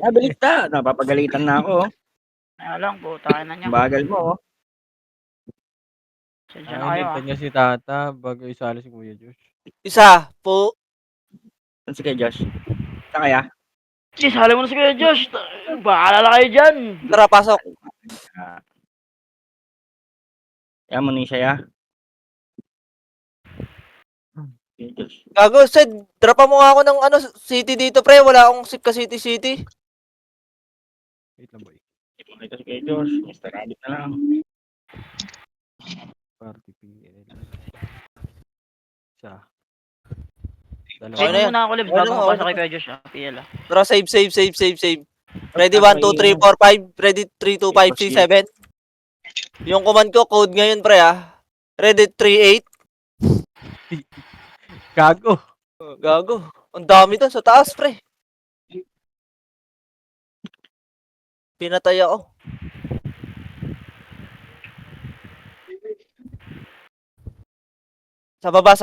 Mabilis ka, napapagalitan na ako. Kaya lang, putang ina niyo. Bagal mo. Sadya na kayo Hinintay niya si Tata bago isali si Kuya Josh. Isa po. Sige, Josh. Saan kaya? Sali mo na si Kuya Josh. Bahala na kayo dyan. Tara, pasok. Kaya mo ni siya, ya. Josh. Gago, Sed, dropa mo nga ako ng city dito, pre. Wala akong sip ka city. Wait lang, boy. Ito si Kuya Josh. Mr. Rabbit na lang. Party PL. Isa. Okay Wait na yan. muna ako, Libs, Okay bago na, mapasok okay kay na. Kuya Josh. PL ah. Tara, save. Ready, 1, 2, 3, 4, 5. Ready, 3, 2, 5, 6, 7. Yung command ko, code ngayon, pre, ah. Ready, 3, 8. Gago. Gago. Ang dami doon sa taas, pre. Pinatay ako. Sa baba.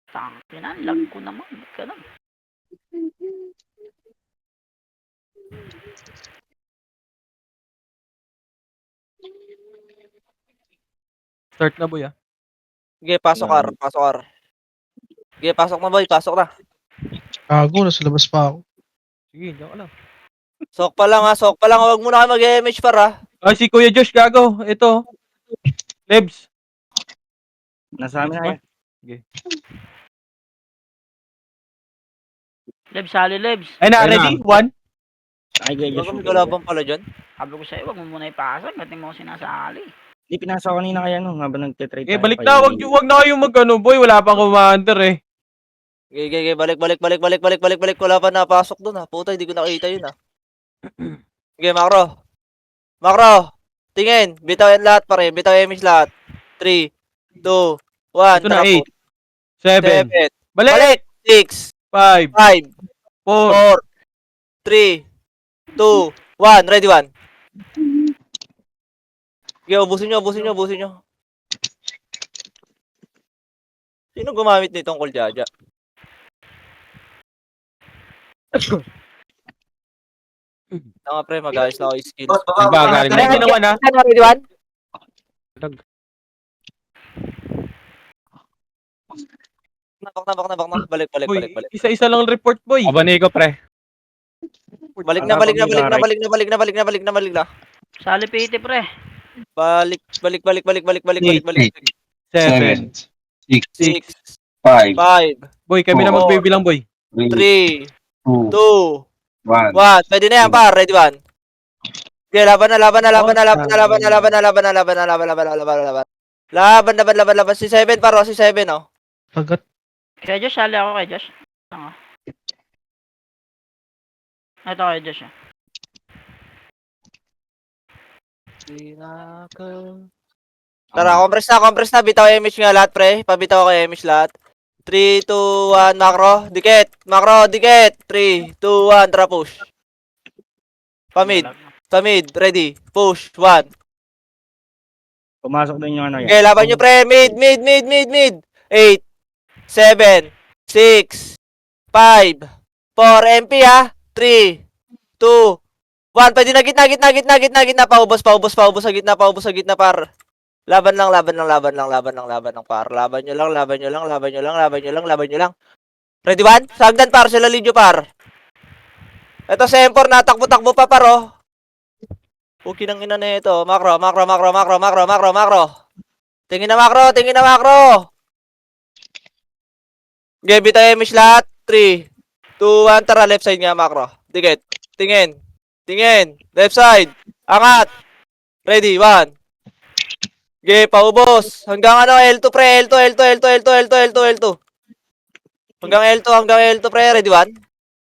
Tangkinan, lag ko naman. Ba't ka lang? Start na, boy, ah. Sige, pasok, R. Sige, pasok na, boy. Pasok na. Gago, nasa labas pa ako. Sige, diyan ka lang. Sok pa lang, ha. Huwag muna kayo mag-MH par, ha. Ay, si Kuya Josh, gago. Ito. Lebs. Nasa amin na kaya. Sige. Libs, sali Libs. Ay na, Ayun ready? na. 1. Ay, Kuya Josh. Gago, may kalabang pala dyan. Sabi ko sa'yo, wag mo muna ipasok. Ba't mo ako sinasali? Hindi, pinasa ko kanina kaya no, habang nagtitrade Eh, tayo. balik na. Wag na kayo boy. Wala pang commander, eh. Sige, balik. Wala pa napasok doon, ha. Puta, hindi ko nakita yun, ha. Sige, Macro. Tingin. Bitawin lahat, pare. Bitaw MH lahat. 3, 2, 1. Ito na, 8. 7. 7. Balik! 6, 5. 5, 4. 4, 3, 2, 1. Ready, 1. Sige, ubusin nyo. Sino gumamit nitong Koljaja? Tama, pre, mag-ayos na ako yung skills. Diba, galing na. Ginawa na. Ready, 1? Bak na. Balik. Boy, isa-isa lang report, boy. Abanay ko, pre. Balik na. Sali PT, pre. Balik. 7. 6, 5, 5, Boy, kami na magbibilang, boy. 3, 2, 2, 1. 1. Pwede na yan, par. Ready, 1. Okay, laban na. Laban. Si 7, paro. Si 7, oh. Pagat. Kaya Josh, sali ako kay Josh. Tanga. Ito kay Josh, ah. Tara, compress na. Bitaw MH nga lahat, pre. Pabitaw ko MH lahat. 3, 2, 1, macro. Dikit. 3, 2, 1, tara push. Pamid. Ready. Push. 1. Pumasok din yung ano yan. Okay, laban nyo, pre. Mid. 8, 7, 6, 5, 4, MP, ha. 3, 2, 1. Pwede na gitna. Paubos sa gitna, par. Laban lang, par. Laban nyo lang. Ready, 1? Sagdan, par. Sila Lidio, par. Ito, Sempor, natakbo-takbo pa, par, oh. Okay nang ina na ito. Macro. Tingin na macro. Okay, bitaw MH lahat. 3, 2, 1. Tara, left side nga, macro. Dikit. Tingin. Left side. Angat. Ready, 1. Okay, paubos. Hanggang L2, pre. L2. Hanggang L2, pre. Ready, 1.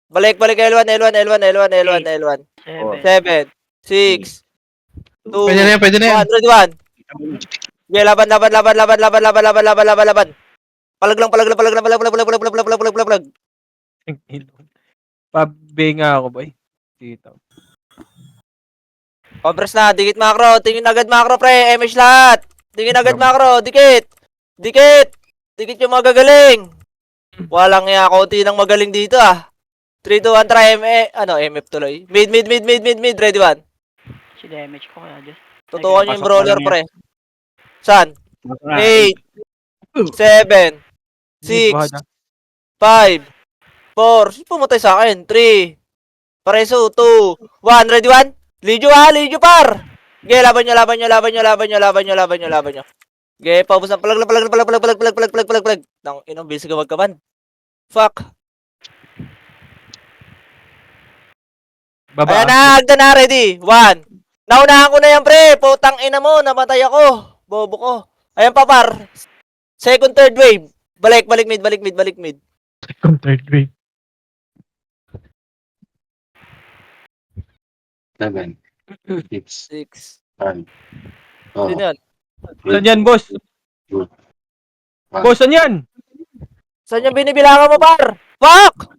Balik L1. 7, 6, 2, Pwede na yan. 1. Ready, 1. Okay, laban. Palag. Pabinga ako, boy. Dito. Compress na, dikit macro. Tingin agad macro, pre. MH lahat. Tingin agad macro. Dikit. Dikit. Dikit yung magagaling. Walang ya. Konti nang magaling dito ah. 3, 2, 1, try MF tuloy. Mid. Ready 1. Si damage ko kaya Diyos. Tutukan yung Pasok brawler na lang pre. Saan? Pasok na. 8, 7, 6, 5, 4. Pumatay sa akin. 3. Pareso. 2, 1. Ready 1. Lijo ha. Lijo par. Okay, laban nyo. Okay, paubos ng palag. Nang inong busy ka magkaban. Fuck. Baba. Ayan na, agda na, ready. 1. Naunahan ko na yan, pre. Putang ina mo, namatay ako. Bobo ko. Ayan pa, par. Second, third wave. Balik mid. Second, third grade. 7, 6. 6, 5, 4, Sino yun? Saan yan, boss? 2, 1. Boss, saan yan? Saan yung binibilangan mo, par? Fuck!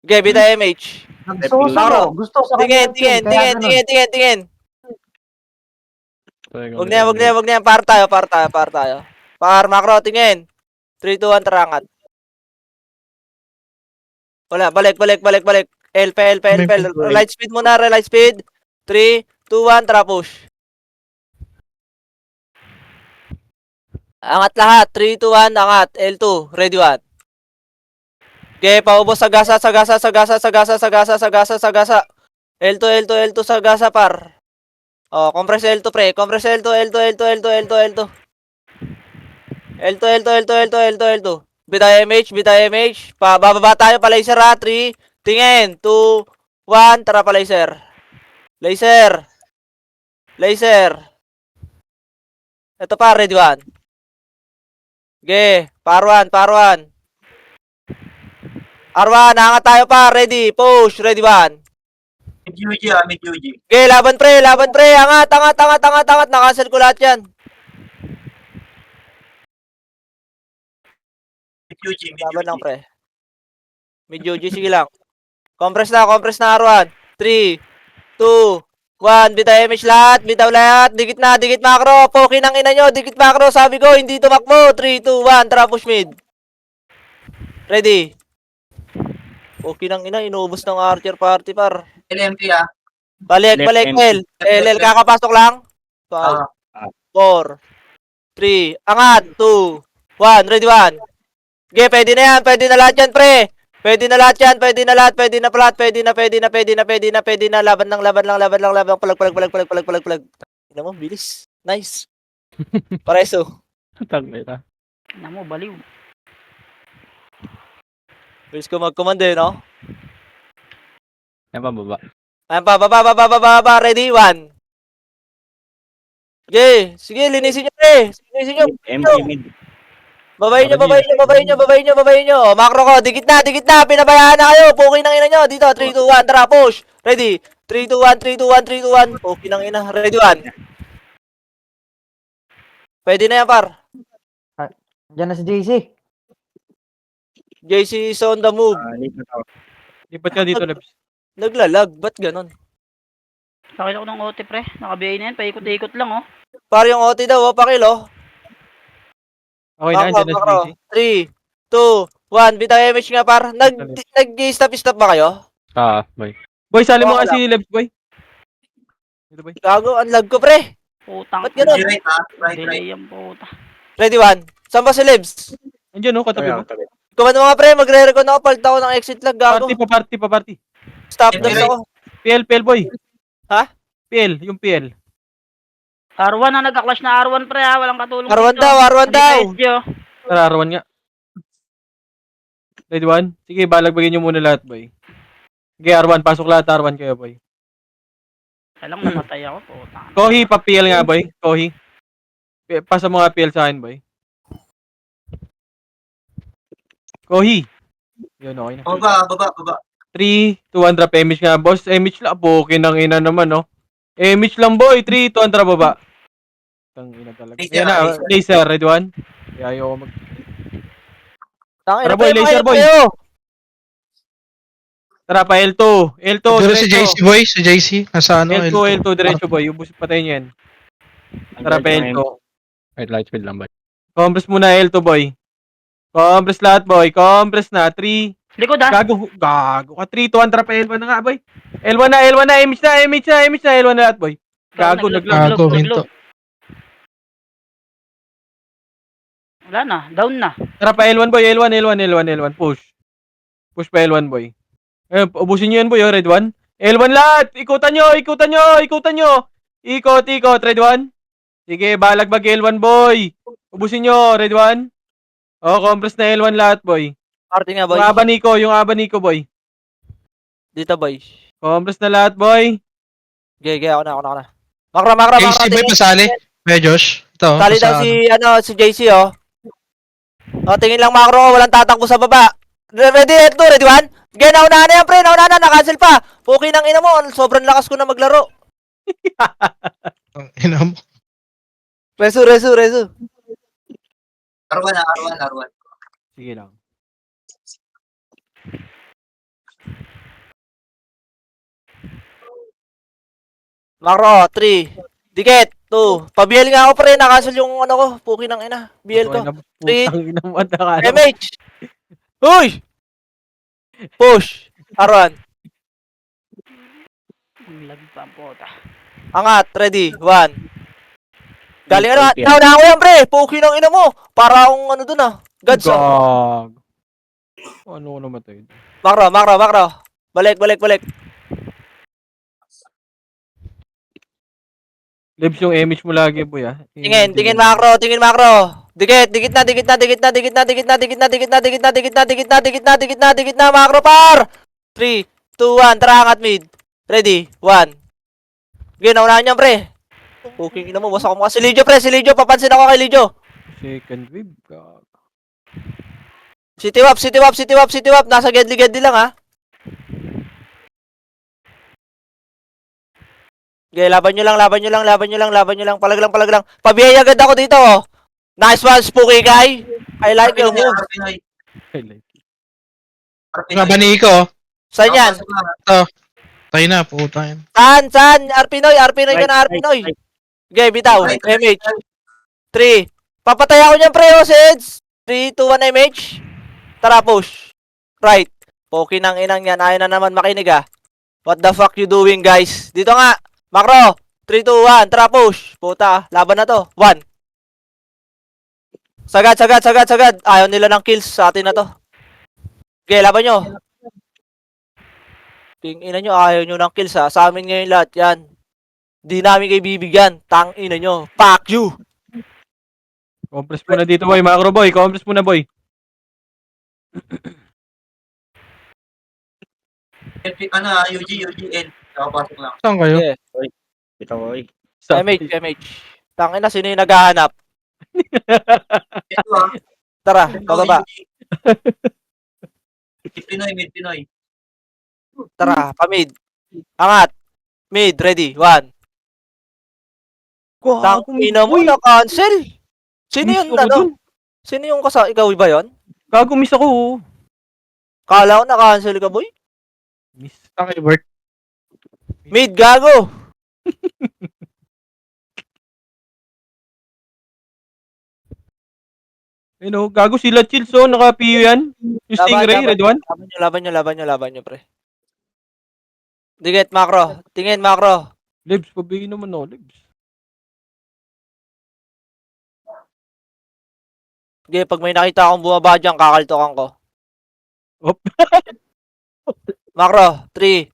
Okay, bita MH. Nagsusulo. Gusto sa Tingin. Wag na yan. Par tayo. Par, macro, tingin. 3, 2, 1, tarangat. Wala, balik. LP. Relight speed muna, relight speed. 3, 2, 1, tara push. Angat lahat. 3, 2, 1, angat. L2, ready 1. Okay, paubos sa gasa. L2, sa gasa, par. Oh, compress L2, pre. Compress L2. Bita MH. Bababa tayo pa laser ha. 3, tingin. 2, 1, tara pa laser. Laser. Ito pa, ready 1. Okay, par 1. R1, angat tayo pa. Ready, push. Ready 1. Mid UG. Okay, laban pre. Angat. Nakancel ko lahat yan. Laban lang pre. Mid UG, sige lang. Compress na R1. 3, 2, 1. Bitaw lahat. Dikit macro. Poki ng ina nyo. Dikit macro. Sabi ko, hindi tumakbo. 3, 2, 1. Tara, push mid. Ready. Poki ng ina. Inuubos ng archer party par. LMP ah. Balik, L. L, kakapasok lang. 5, 4, 3, angat. 2, 1. Ready 1. Okay, pwede na yan. Pwede na lahat yan, pre. Pwede na. Laban lang. Palag. Ina mo, bilis. Nice. Pareso. Tangina. Ina mo, baliw. Bilis ko mag-command eh, no? Yan pa, baba. Ayan pa, baba. Ready, 1. Okay, sige, linisin nyo, pre. MP mid. Babayin nyo. O, macro ko, dikit na. Pinabayaan na kayo. Puki ng ina nyo. Dito, 3, 2, 1. Tara, push. Ready. 3, 2, 1. Puki ng ina. Ready, 1. Pwede na yan, par. Diyan na si JC. JC is on the move. Lipat ka dito, Lebs. Naglalag. Ba't ganon? Sakit ako ng OT pre. Nakabiyay na yan. Paikot-ikot lang oh. Par yung OT daw, pakil, oh. Okay na, andyan na si JC. 3, 2, 1. Bitaw image nga, par. Nag-stop ba kayo? Boy. Boy, sali mo nga si Lebs, boy. Dito, boy. Gago, unlag ko, pre. Putang. Ba't ganun? Delay yung puta. Ready, 1. Saan ba si Lebs? Andyan, no, katabi mo. Kuman mo nga, pre. Magre-recon ako. Palit ako ng exit lag, gago. Party. Stop doors ako. PL, boy. Ha? PL, yung PL. R1 na nagka-clash na R1 pre ha. Walang katulong R1 dito. daw. Hindi PSG, oh. Nararuan nga. Ready, 1? Sige, balagbagin nyo muna lahat, boy. Sige, R1. Pasok lahat, R1 kayo, boy. Alam namatay ako. Putang. Kohi, pa-PL nga, boy. Kohi. Pasa mo nga PL sa akin, boy. Kohi. Yun, okay na. Baba. 3, 2, 1, drop image nga, boss. Image lang. Poke ng ina naman, no? Image lang, boy. 3, 2, 1, drop baba. Tang ina talaga. Ayan na, laser. Ready, 1? Kaya ayoko mag... Tara, boy, laser, boy. Tara pa, L2. L2, Pero si diretso. JC boy, si JC. Nasa ano? L2, diretso, boy. Ubus, patayin yan. Tara, pa L2. Wait, light speed lang ba? Compress muna L2, boy. Compress lahat, boy. Compress na. 3. Likod ha. Gago ka. 3, 2, 1, trap L1 na nga, boy. L1 na. Image na. L1 na lahat, boy. Gago, naglag. Gago, hinto. Wala na, down na. Tara pa L1, boy. L1. Push pa L1, boy. Ubusin nyo yan, boy. Red 1. L1 lahat. Ikutan nyo. Ikot. Red 1. Sige, balag bag L1, boy. Ubusin nyo, Red 1. Compress na L1 lahat, boy. Party nga, boy. Yung abaniko, boy. Dito, boy. Compress na lahat, boy. Okay, ako na. Makro. JC ba pasali? Kuya Josh? Ito. Sali daw si JC, oh. Tingin lang makro, walang tatakbo sa baba. Ready, ready, 1? Okay, nauna na yan, pre. Nauna na, nakancel pa. Okay nang ina mo, sobrang lakas ko na maglaro. Ang ina mo. Resu. R1. Sige lang. Makro, 3. Dikit, 2. Pa-BL nga ako, pre. Nakancel yung ano ko. Puki ng ina. BL ko. Putang ina mo, MH. Huy! Push. R1. Ang lag pa ang puta. Angat, ready, 1. Galing ano, nauna ako yan, pre. Puki ng ina mo. Para akong ano dun, ah. Gods, ah. Gag. Ano ko namatay? Makro. Balik. Libs yung image mo lagi, boy, ah. Tingin makro. Dikit na, makro par. 3, 2, 1, tara angat mid. Ready, 1. Okay, naunahan niyan, pre. Puking ina mo, wasak mo ka. Si Lijo, pre, papansin ako kay Lijo. Second wave, gag. City wap. Nasa gedli lang, ha. Okay, laban nyo lang. Palag lang. Pabiyay agad ako dito, oh. Nice one, spooky guy. I like your move. I like it. Nga ba ni Iko? Saan yan? Tayo na, puta yan. Saan? Arpinoy ka na, Arpinoy. Okay, bitaw. MH. 3. Papatay ako niyan, pre, oh, Seds. 3, 2, 1, MH. Tara, push. Right. Poki ng inang yan. Ayaw na naman makinig, ah. What the fuck you doing, guys? Dito nga. Makro. 3, 2, 1. Tara, push. Puta, laban na to. 1. Sagad. Ayaw nila ng kills sa atin na to. Okay, laban nyo. Tingina nyo, ayaw nyo ng kills, ha. Sa amin ngayon lahat, yan. Di namin kayo bibigyan. Tangina nyo. Fuck you. Compress muna dito, boy. Macro, boy. Compress muna, boy. UGN. Nakapasok lang. Saan kayo? Okay. Ito, boy. MH. Tangina, sino yung naghahanap? Ito, ah. Tara, pababa. Pinoy. Tara, pa-mid. Angat. Mid, ready. 1. Tangina mo, na-cancel. Sino Miss yun, ako ano? dun. Sino yung ikaw ba yun? Gago, miss ako, oh. Kala ko na-cancel ka, boy. Miss. Saan kayo, Bert? Mid, gago. Gago sila chills, oh. Naka-PU yan. Yung Stingray, Red 1. Laban nyo, pre. Dikit, makro. Tingin, makro. Libs, pabigin naman ako, Libs. Okay, pag may nakita akong bumaba dyan, kakaltokan ko. Op. Makro, 3,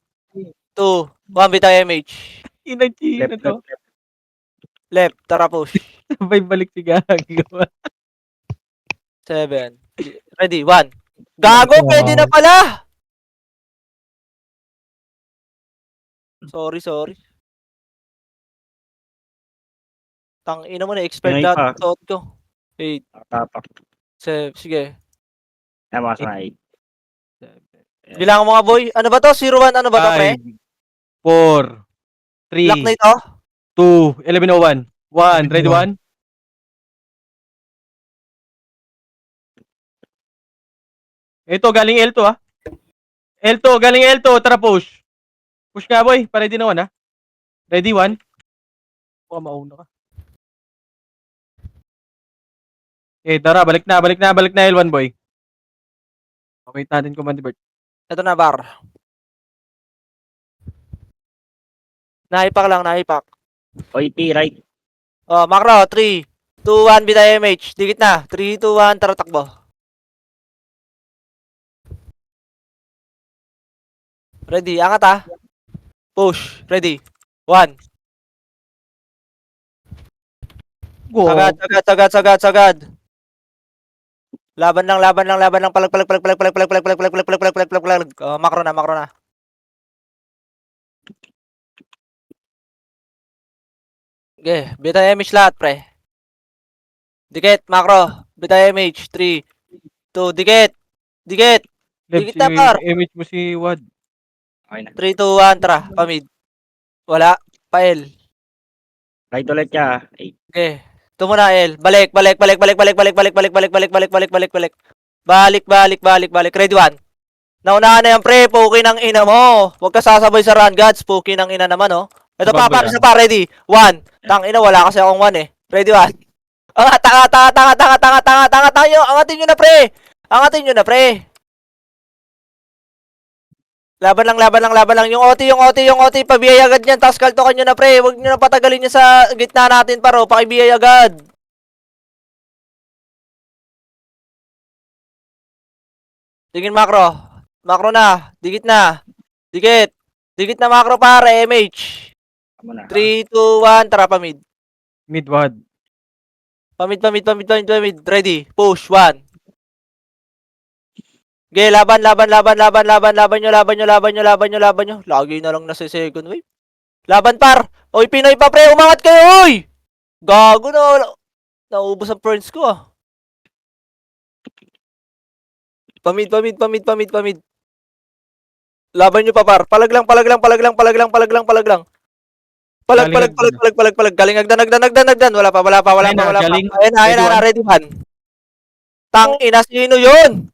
2, 1, bitaw MH. Inag-G na to. Left, tara push. Sabay balik si Gago. 7. Ready, 1. Gago, pwede na pala! Sorry. Tangina mo, na-expect Pinoy lahat pa. ng suot ko. 8, Tapak. 7, sige. Mas na 8. Bilangan mo nga, boy. Ano ba to? 0-1, ano ba to, pre? 4, 3, Lock na ito? 2, 11:01. 1, ready 1? Ito, galing L2, ah. Galing L2. Tara, push. Push nga, boy. Para ready na 1, ha. Ready 1? Baka mauna ka. Tara, balik na, L1 boy. Okay natin Command Bert. Ito na, bar. Nahipak lang, nahipak. OIP, right. Oh, macro, 3, 2, 1, bita MH. Dikit na. 3, 2, 1, tara takbo. Ready, angat ah. Push, ready. 1. Go. Sagad. Laban lang, palag. Macro na. Okay, bita MH lahat, pre. Dikit, macro. Bita MH, 3, 2, dikit. Left Dikit si na, par. image mo si Wad. Okay na. 3, 2, 1, tara. Pamid. Wala. Pael. Right ulit ka. 8. Okay. Ito muna, El. Balik. Balik. Ready, 1. Naunahan na yan, pre. Puki ng ina mo. Huwag ka sasabay sa run, gods. Puki ng ina naman, oh. Ito pa, Sabay, isa pa. Ready, 1. Tang ina, wala kasi akong 1, eh. Ready, 1. Angat tayo. Angatin nyo na, pre. Laban lang. Yung OT. Pabiyay agad yan. Tapos kaltokan nyo na, pre. Huwag nyo na patagalin nyo sa gitna natin, paro. Pakibiyay agad. Tingin macro. Macro na. Dikit na. Dikit na macro, pare. MH. Tama na. 3, 2, 1. Tara, pamid. Mid Wad. Pamid. Ready. Push. 1. Okay, laban nyo. Lagi na lang nasa second wave. Laban, par. Oy, Pinoy pa, pre. Umangat kayo, oy. Gago na. Naubos ang friends ko, ah. Pamid. Laban nyo pa, par. Palag lang. Palag. Galing, nagdan. Wala pa. Galing. Ayan na, ready, man. Tang ina, sino yun?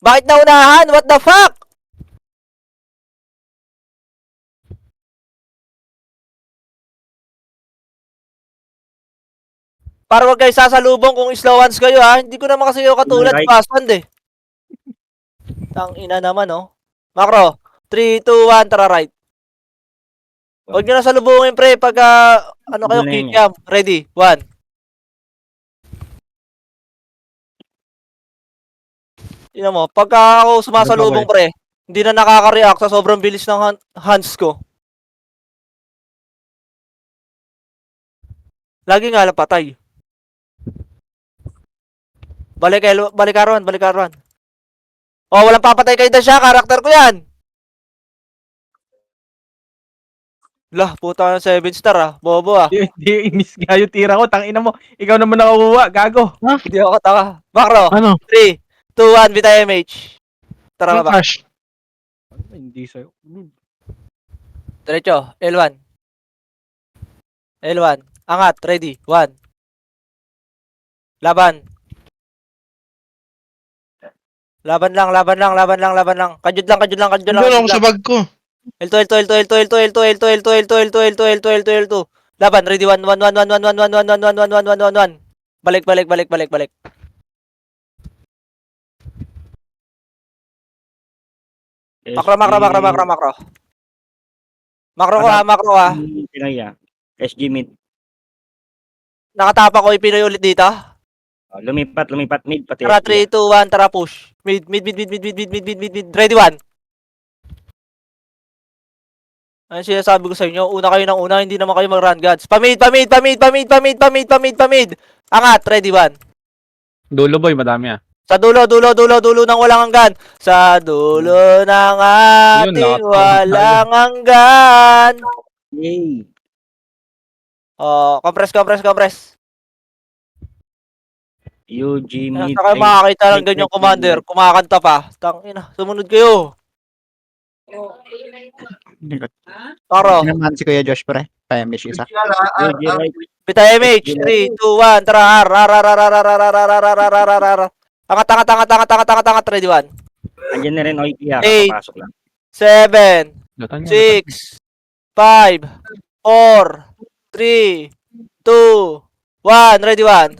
Bakit naunahan? What the fuck? Para wag kayo sasalubong kung slow ones kayo, ha. Hindi ko naman kasi kayo katulad Right. fast one, eh. Tang ina naman, oh. Macro, 3, 2, 1, tara right. Huwag nyo na salubungin, pre, pagka, ano kayo, Ano na yun, kick cam. Ready, 1. Tingnan mo, pagka ako sumasalubong, pre, hindi na nakaka-react sa sobrang bilis ng hands ko. Lagi nga lang patay. Balik Arwan. Oh, walang papatay kay Dasha, karakter ko yan. Lah, puta ng 7 star, ah. Bobo, ah. Di miss nga yung tira ko. Tangina mo. Ikaw naman nakakuha. Gago. Hindi ako taka. Macro, Ano? 3, 2, 1, bita MH. Tara Yung ba? flash. Hindi sa'yo. Diretso, L1. Angat, ready, 1. Laban. Laban lang. Kajud lang. Ano ako sa bag ko? L2. Laban, ready, 1. Balik. Macro. Macro ko, ha. Pinoy, SG mid. Nakatapa ko yung Pinoy ulit dito. Lumipat mid. Pati Tara, SG. 3, 2, 1, tara, push. Mid. Ready, 1. Ano sinasabi ko sa inyo? Una kayo ng una, hindi naman kayo mag-run gods. Pamid. Angat, ready, 1. Dulo boy, madami ah. Sa dulo ng walang hanggan. Sa dulo ng ating Yun, walang hanggan. Yay. Oh, compress. UG mid. Saan kayo makakita ng ganyang commander? Kumakanta pa. Tangina, sumunod kayo. Taro. Naman si Kuya Josh, pre. Pa-MH isa. UG right. Bita MH, 3, 2, 1, tara, Angat, ready, 1. Andiyan na rin OIP. Eight. Papasok lang. 7, Lutan niya, 6, 5, 4, 3, 2, 1, ready, 1.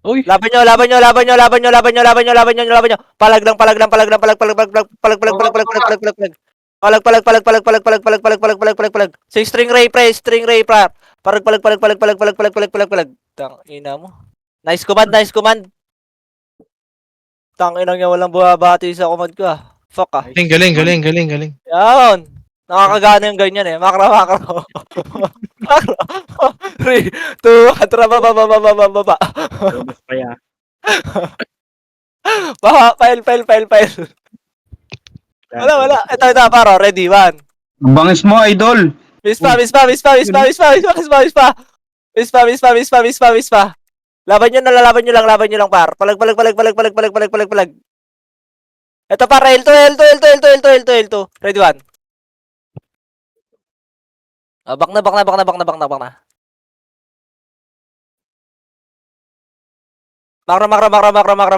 Uy, Laban nyo, laban nyo, laban nyo, laban nyo, laban nyo, laban nyo, laban nyo, laban nyo. Palag lang, palag lang, palag lang, palag, palag, palag, palag, palag, palag, palag, palag, palag, palag, palag. Palag, palag, palag, palag, palag, palag, palag, palag, palag, palag, palag, palag. Say string ray, pre, string ray, pra. Palag, palag, palag, palag, palag, palag, palag, palag, palag, palag. Tang ina mo. Nice command, nice command. Tang ina niya, walang buhabati sa command ko ah. Fuck ah. Galing. Yan. Nakakagana yung ganyan eh. Makro, makro. Makro. 3, 2, 1, tara, baba, baba, baba, baba. Ubus pa yan. Baba, file. Wala. Ito, paro. Ready, 1. bangis mo, idol. Mispa. Laban nyo lang, par. Palag. Ito, par, L2. Ready, 1. Back na.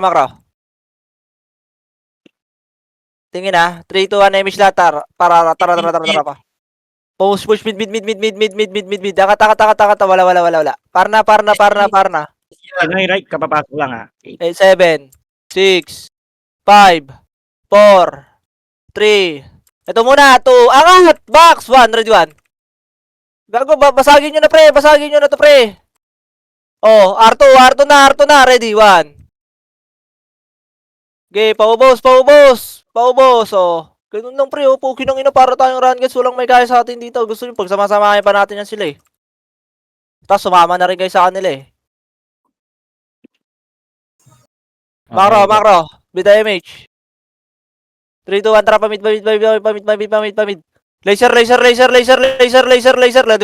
Makro. Tingin ah. 3, 2, 1, image latar. Tara pa. Push, mid. Takat. Wala. Par na. Pinoy right, kapapasok lang ha. 8, 7, 6, 5, 4, 3. Ito muna, 2. Angat! Box! 1, ready, 1. Gago, basagin nyo na to, pre. Oh, R2 na, ready, 1. Okay, paubos. Oh. Ganun lang, pre, oh. Pukin ng ina para tayong run guys. Walang may kaya sa atin dito. Gusto nyo, pagsama-samahin pa natin yan sila eh. Tapos sumama na rin guys sa kanila eh. Makro. Bita MH. 3, 2, 1, tara, pamit. Laser. Ready,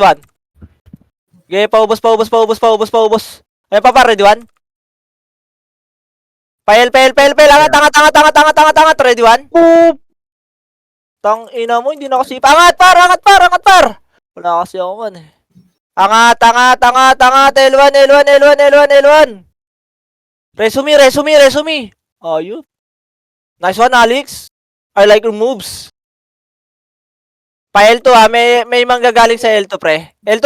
1. Okay, paubos. Ayan pa, ready, 1. Pael. Angat. Ready, 1. Tang ina mo, hindi na kasi. Angat, par. Wala kasi ako man eh. Angat. L1. Resume. Ayun. Nice one, Alex. I like your moves. Pa L2 ha, may manggagaling sa L2 pre. L2.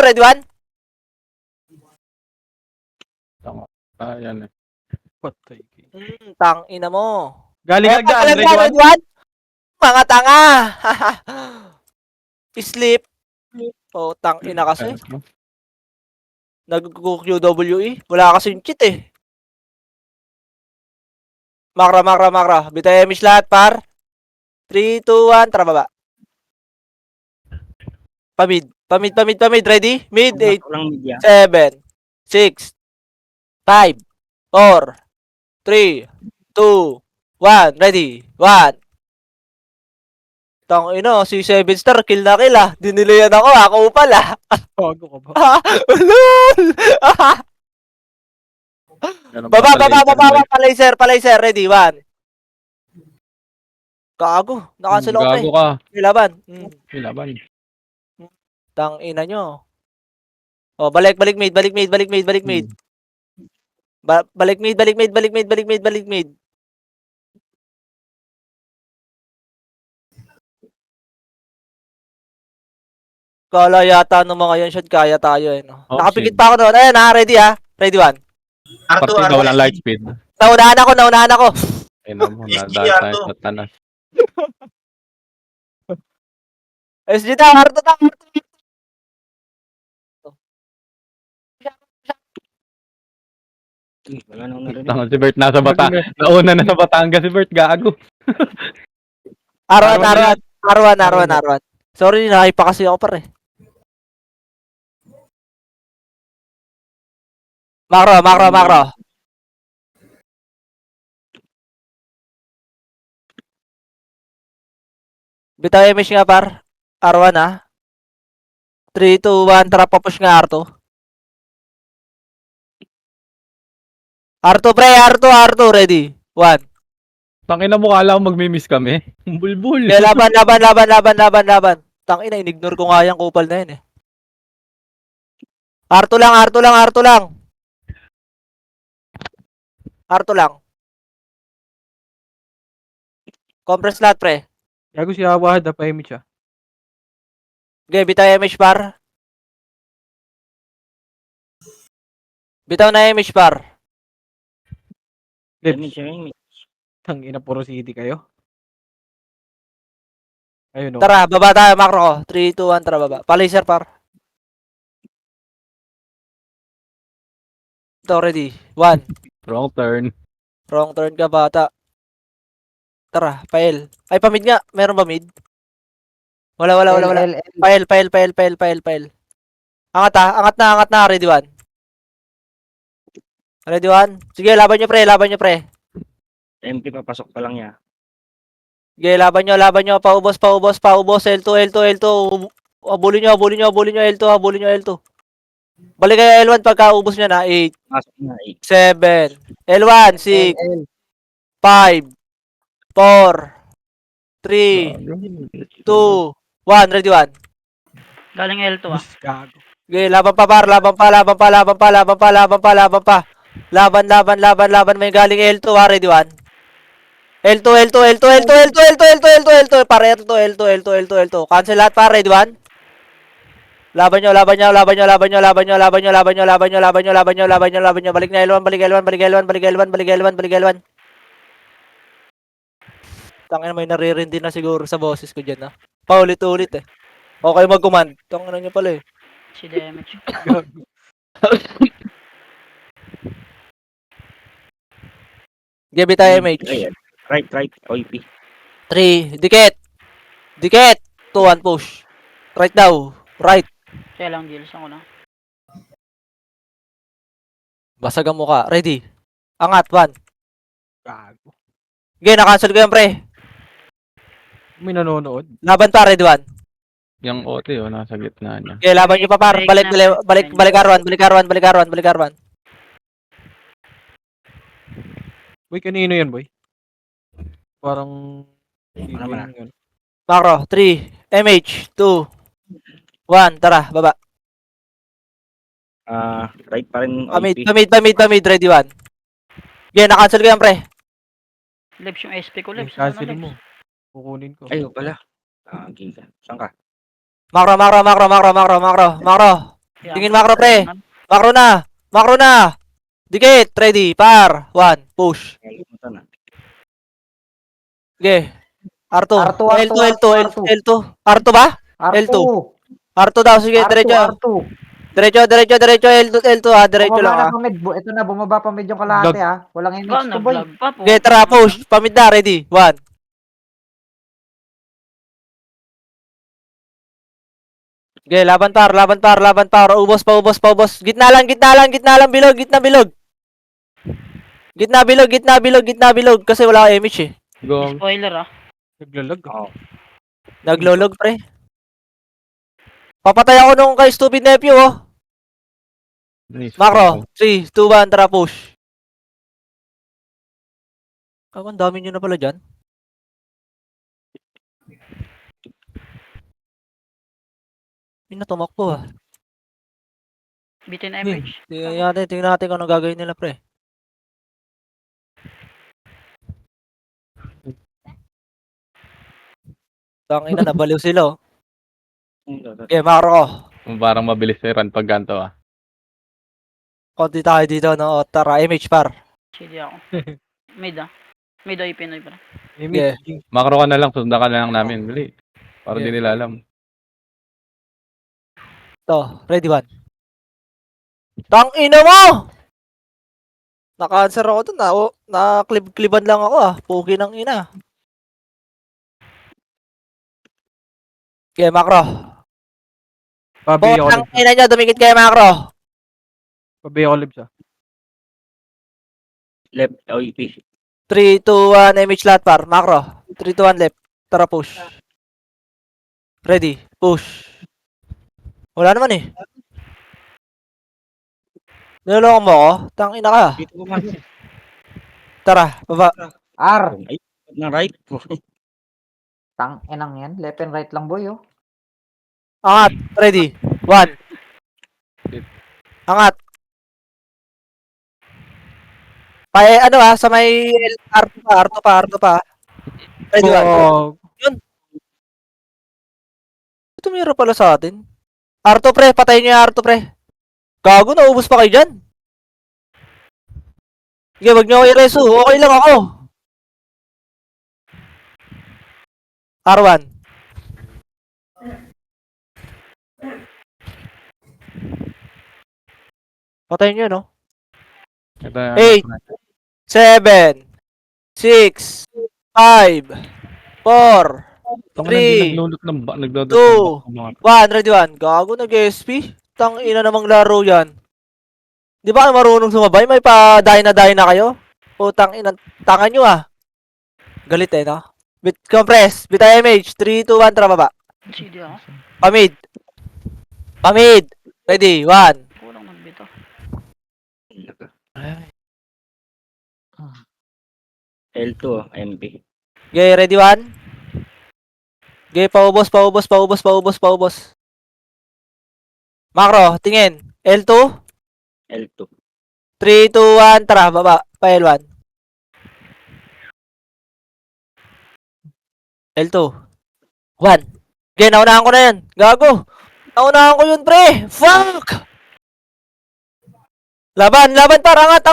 Ready, 1? Ayan eh. Patay. Tang ina mo. Galing agad, Ready, ready, 1? Mga tanga. Sleep. Oh, tang ina kasi. Nag-QWE. Wala kasing cheat eh. Makra. Bitay emish lahat, par. 3, 2, 1. Tara, baba. Pamid. Ready? Mid. 8, Pasok lang media. 7, 6, 5, 4, 3, 2, 1. Ready? 1. Tang ino, si 7 star, kill na kill ah. Dinilayan ako pala. Bago ka ba? Ulol! Ganun Baba, boy. pa-laser. Ready, 1. Gago, nakancel ako pre. Gago ka. Laban. Laban. Tang ina nyo. Oh, balik mid. Balik mid. Kala yata ng mga yan shot, kaya tayo eh. No? Oh, Nakapikit shit. pa ako doon. Ayan ha, ready ha. Ready, 1. Partida walang light speed. Naunahan ako. Ayun mo, SG nadaan tayo Arto. sa tanas. SG na, harto na. Wala nang narinig. Tama si Bert nasa bata. Nauna na sa Batangas si Bert, gago. R1. Sorry, nahay pa kasi ako pare. Makro. Bitaw image nga par. R1 ha. 3, 2, 1. Tara, papush nga R2. R2 pre, R2. Ready. 1. Tangina mo, kala ko magmi-miss kami. Bulbul. Okay, laban. Tangina, in-ignore ko nga yung kupal na yun eh. R2 lang. Compress lahat pre. Gago si Awad, pa-image siya. Okay, bitay image par. Bitaw na image par. Damage yung Tangina, puro city kayo. Ayun o. Tara, baba tayo, macro ko. 3, 2, 1, tara, baba. Palaser par. Ito, ready. 1. Wrong turn. Wrong turn ka, bata. Tara, pail. Ay, pamid nga. Meron ba mid? Wala. Pail. Angat na. Ready, 1. Ready, 1. Sige, laban nyo, pre. MP papasok pa lang niya. Sige, laban nyo. Paubos. L2. Habulin nyo. L2. Balik kayo L1 pagka ubos nyo na. 8, Pasok na 7. L1, 6, 5, 4, 3, 2, 1. Ready, 1. Galing L2 ah. Gago. Okay, laban pa. Laban. May galing L2 ha. Ready, 1. L2. Para L2. Cancel lahat pa. Ready, 1. Laban nyo. Balik na L1. Balik L1. Tangina, may naririndi na siguro sa boses ko dyan ha. Paulit-ulit eh. Okay mag-command. Tangina nyo pala eh. Si damage. Gabi tayo MH. Ayan. Right. OP. 3. Dikit. 2, 1 push. Right daw. Right. Kaya lang deals ako na. Basag ang mukha. Ready. Angat. 1. Gago. Okay, na-cancel ko yan, pre. May nanonood. Laban pa, ready, 1. Yung OT oh, nasa gitna niya. Okay, laban nyo pa, par. Balik R1. Boy, kanino yan, boy? Parang... naman, yun. Macro. 3. MH. 2. 1. Tara, baba. Right pa rin OP. Pamid. Ready, 1. Okay, na-cancel ko yan, pre. Lips yung SP ko, lips. Cancel mo. Kukunin ko. Ay, pala. Giga. Saan ka? Macro. Tingin macro, pre. Macro na. Dikit. Ready. Par. 1. Push. Kalimutan na. Okay. R2. R2. L2 ba? L2. R2 daw. Sige, diretso. L2 ha. Diretso lang ha. Ito na, bumaba pa medyo kalahati ha. Walang image to boy. Nag-vlog pa po. Okay, tara. Push. Pamid na. Ready. 1. Okay, laban par. Ubos pa. Gitna lang. Bilog. Gitna bilog. Kasi wala ka image eh. Go. Spoiler ah. Naglalag. Oo. Naglolog, pre. Papatay ako nung kay stupid nephew, oh. Macro. 3, 2, 1, tara push. Ang dami nyo na pala dyan. Hindi na tumakbo, ah. Bitin MH. Tingnan natin kung ano gagawin nila, pre. Tangina, nabaliw sila, oh. Okay, macro ko. Parang mabilis yung run pag ganito ah. Konti tayo dito, no? O, tara, MH par. CD ako. Mid ah. Mid ay Pinoy pa. Yeah. Makro ka na lang, sundan ka na lang namin. Dali. Para di nila alam. To, ready, 1. Tangina mo! Naka-answer ako dun, na-cliban lang ako, ah. Pugi ng ina. Okay, macro. Pabi ako Botang libs. ina nyo, dumikit kayo, macro. Pabi ako libs ah. Left OP. 3, 2, 1, image lahat par. Macro. 3, 2, 1, left. Tara, push. Ready. Push. Wala naman eh. Niloloko mo ako? Tangina ka. Dito ko man. Tara, baba. R. Ay, na right. Tang enang yan. Left and right lang boy oh. Angat. Ready. 1. Angat. Ano sa may R2 pa. Ready, 1. Oh, Tumira pala sa atin. R2 pre, patayin nyo yung R2 pre. Gago, naubos pa kayo dyan. Sige, wag niyo ako i-reso. Okay lang ako. R1. Patayin niyo, no? Ito yan. 8, 7, 6, 5, 4, Tama na, three, hindi naglulot ng nagdodot two, ng mga 1. Ready, 1. Gago, nag-SP. Tang ina namang laro yan. Di ba kayo marunong sumabay? May pa-die na kayo? Putang ina, tangan nyo ah. Galit eh, no? Compress. Bita MH. 3, 2, 1. Tara baba. CD ako. Pamid. Pamid. Ready, 1. Kulang magbito. L2, MP. Okay, ready, 1. Okay, paubos. Macro, tingin. L2. L2. 3, 2, 1. Tara, baba. Pa L1. L2. 1. Okay, naunahan ko na yan. Gago. Naunahan ko yun, pre. Fuck! Laban, par. Angat.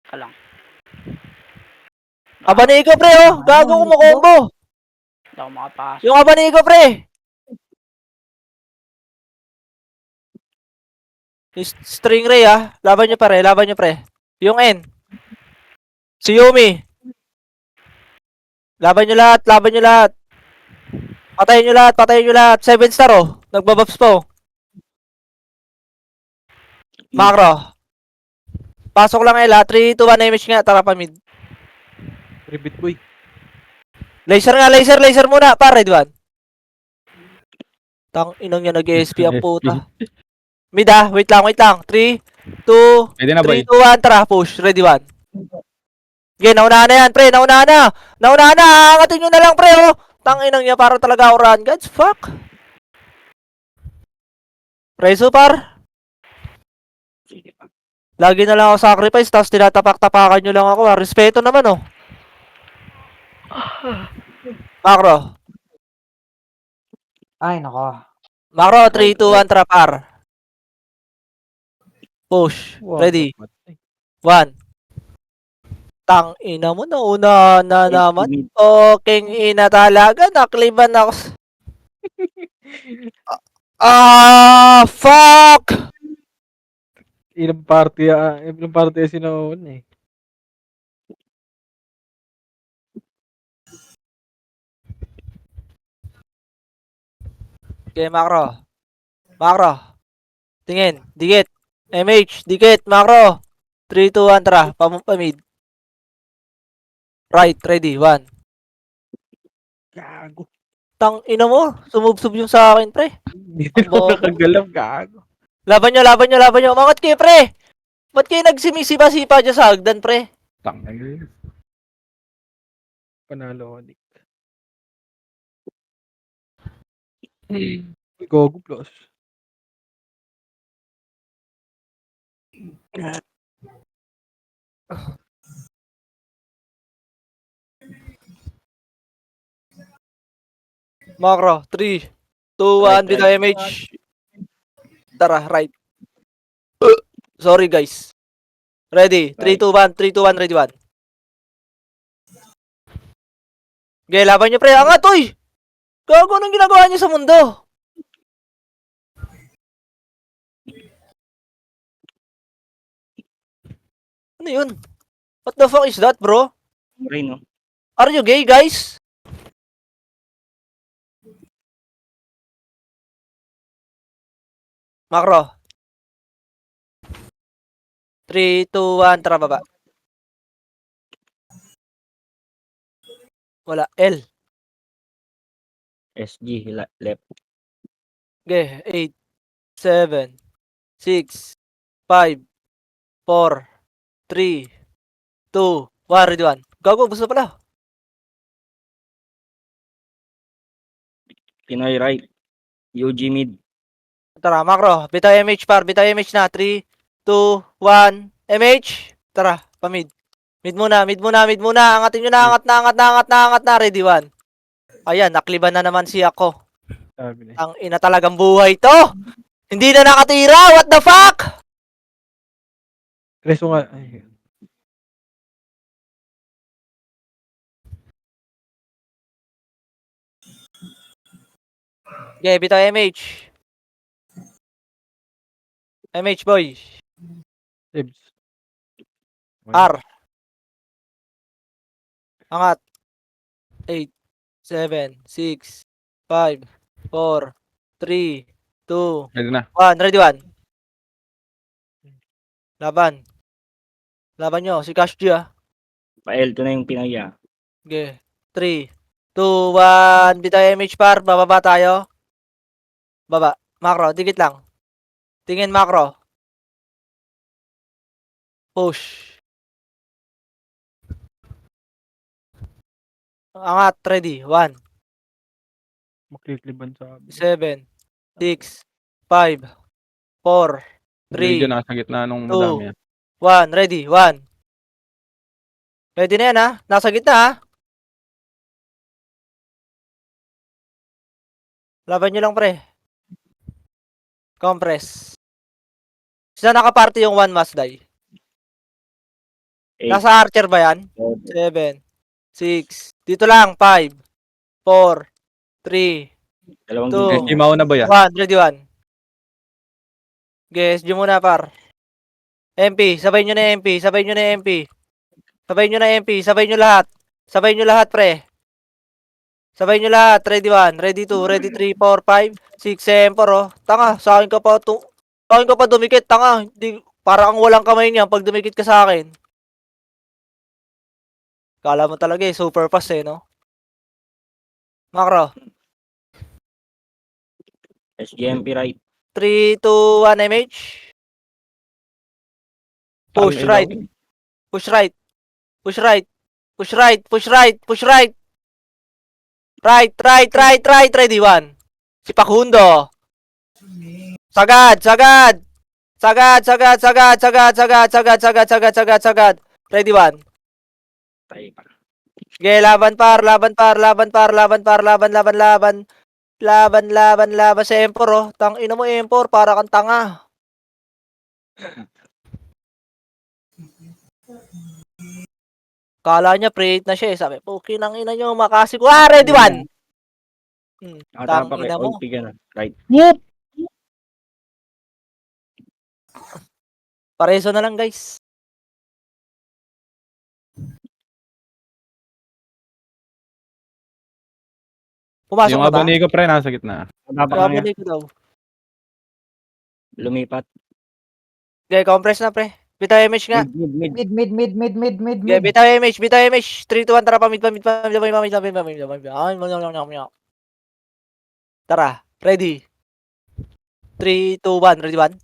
Ka lang. Abanigo, pre, oh. Gago, kumukombo. Hindi ako makapasok. Yung abanigo, pre. String ray, ah. Laban nyo, pre. Yung N. Si Yumi. Laban nyo lahat. Patayin nyo lahat. 7 star, oh. Nagbabuffs po. Macro. Pasok lang, Ella. 3, 2, 1 image nga. Tara pa mid. Ribbit boy. Laser nga, laser muna. Red 1. Tang inang niya nag-ESP ang puta. Mid ah, wait lang. 3, 2, Pwede na ba? 3, 2, 1, tara, push. Ready, 1. Okay, naunahan na yan, pre. Naunahan na. Angatin nyo na lang, pre, oh. Tang inang niya, para talaga ako run. God's fuck. Preso, par. Sige pa. Lagi na lang ako sacrifice, tapos tinatapak-tapakan nyo lang ako, ah. Respeto naman, oh. Macro. Ay, nako. Macro, 3, 2, 1, tara, par. Push. Ready. 1. Tang ina mo, nauna na naman. Oking ina talaga, nakliban ako. Fuck! Ilang party sinauna eh. Okay, macro. Tingin, dikit. MH, dikit, macro. 3, 2, 1, tara. Pamid. Right, ready, 1. Gago. Tang ina mo, sumubsob yung sa akin, pre. Hindi na ako nakagalaw, gago. Laban nyo. Umangat kayo, pre. Ba't kayo nagsimisipa-sipa dyan sa hagdan, pre? Tangay. Panalo ko, Nick. Gogo plus. Macro, 3, 2, 1, bitaw MH. Tara, right. Sorry, guys. Ready, 3, 2, 1, ready, 1. Okay, laban nyo, pre. Angat, uy! Gago, anong ginagawa nyo sa mundo? Ano yun? What the fuck is that, bro? Ray, no? Are you gay, guys? Macro. 3, 2, 1, tara baba. Wala, L. SG, left. Okay, 8, 7, 6, 5, 4, 3, 2, 1, ready, 1. Gago, gusto pala. Pinoy right. UG mid. Tara, macro. Bitaw MH, par. Bitaw MH na. 3, 2, 1. MH. Tara, pamid. Mid muna. Angatin nyo na, angat na. Ready, 1. Ayan, nakliban na naman si ako. Sabi na. Ang ina talagang buhay to. Hindi na nakatira. What the fuck? Preso nga. Ay, Okay, bitaw MH. MH boy. Tibbs. R. Angat. 8, 7, 6, 5, 4, 3, 2, Pwede na. 1. Ready, 1. Laban. Laban nyo. Si Cash G, ah. Pa-L2 na yung Pinoy ah. Okay. 3, 2, 1. Bitaw MH par. Bababa tayo. Baba. Macro. Dikit lang. Tingin macro. Push. Angat. Ready. 1, Maklikliban sa 7, 6, 5, 4, Medyo 3, nasa gitna nung 2, madami yan. 1. Ready. 1. Ready na yan, ha? Nasa gitna, ha? Laban nyo lang, pre. Compress. Saan nakaparty yung 1 must die? 8, Nasa archer ba yan? 7, 6. Dito lang. 5, 4, 3, dalawang 2, SG mauna ba yan? 1. Ready, 1. Guess, dyan muna, par. MP. Sabay nyo na MP. Sabay nyo na MP. Sabay nyo na MP. Sabay nyo lahat. Sabay nyo lahat, pre. Sabay nyo lahat. Ready 1, ready 2, ready 3, 4, 5, 6, 7, 4, oh. Tanga, sa akin ka pa sa akin ka pa dumikit, tanga. Di, para ang walang kamay niya pag dumikit ka sa akin. Kala mo talaga eh, super fast eh, no? Macro. SGMP right. 3, 2, 1, MH. Push Tangina right. mo. Push right. Push right. Push right. Push right. Push right. Right, right, right, right. Ready 1. Si Pakundo. Sagad, sagad. Sagad, sagad, sagad, sagad, sagad, sagad, sagad, sagad, sagad, sagad. Ready 1. Tayo pa. Okay, laban par, laban par, laban par, laban par, laban, laban, laban. Laban, laban, laban sa Empor, oh. Tang ina mo, Empor, para kang tanga. Kala niya pre-8 na siya eh. Sabi, pukin ang ina nyo, makasi ko. Ah, ready 1. Tang Nakatapa kay ina mo. Ulti ka na. Right. Whoop! Pareso na lang, guys. Pumasok Yung na ba? abanigo pre, nasa gitna. Nakatapa Kaya ka niya. balik ko daw. Lumipat. Okay, compress na pre. Bitaw MH nga. Mid. Okay, bitaw MH, bitaw MH. 3, 2, 1, tara, pamid. Tara, ready. 3, 2, 1, ready 1.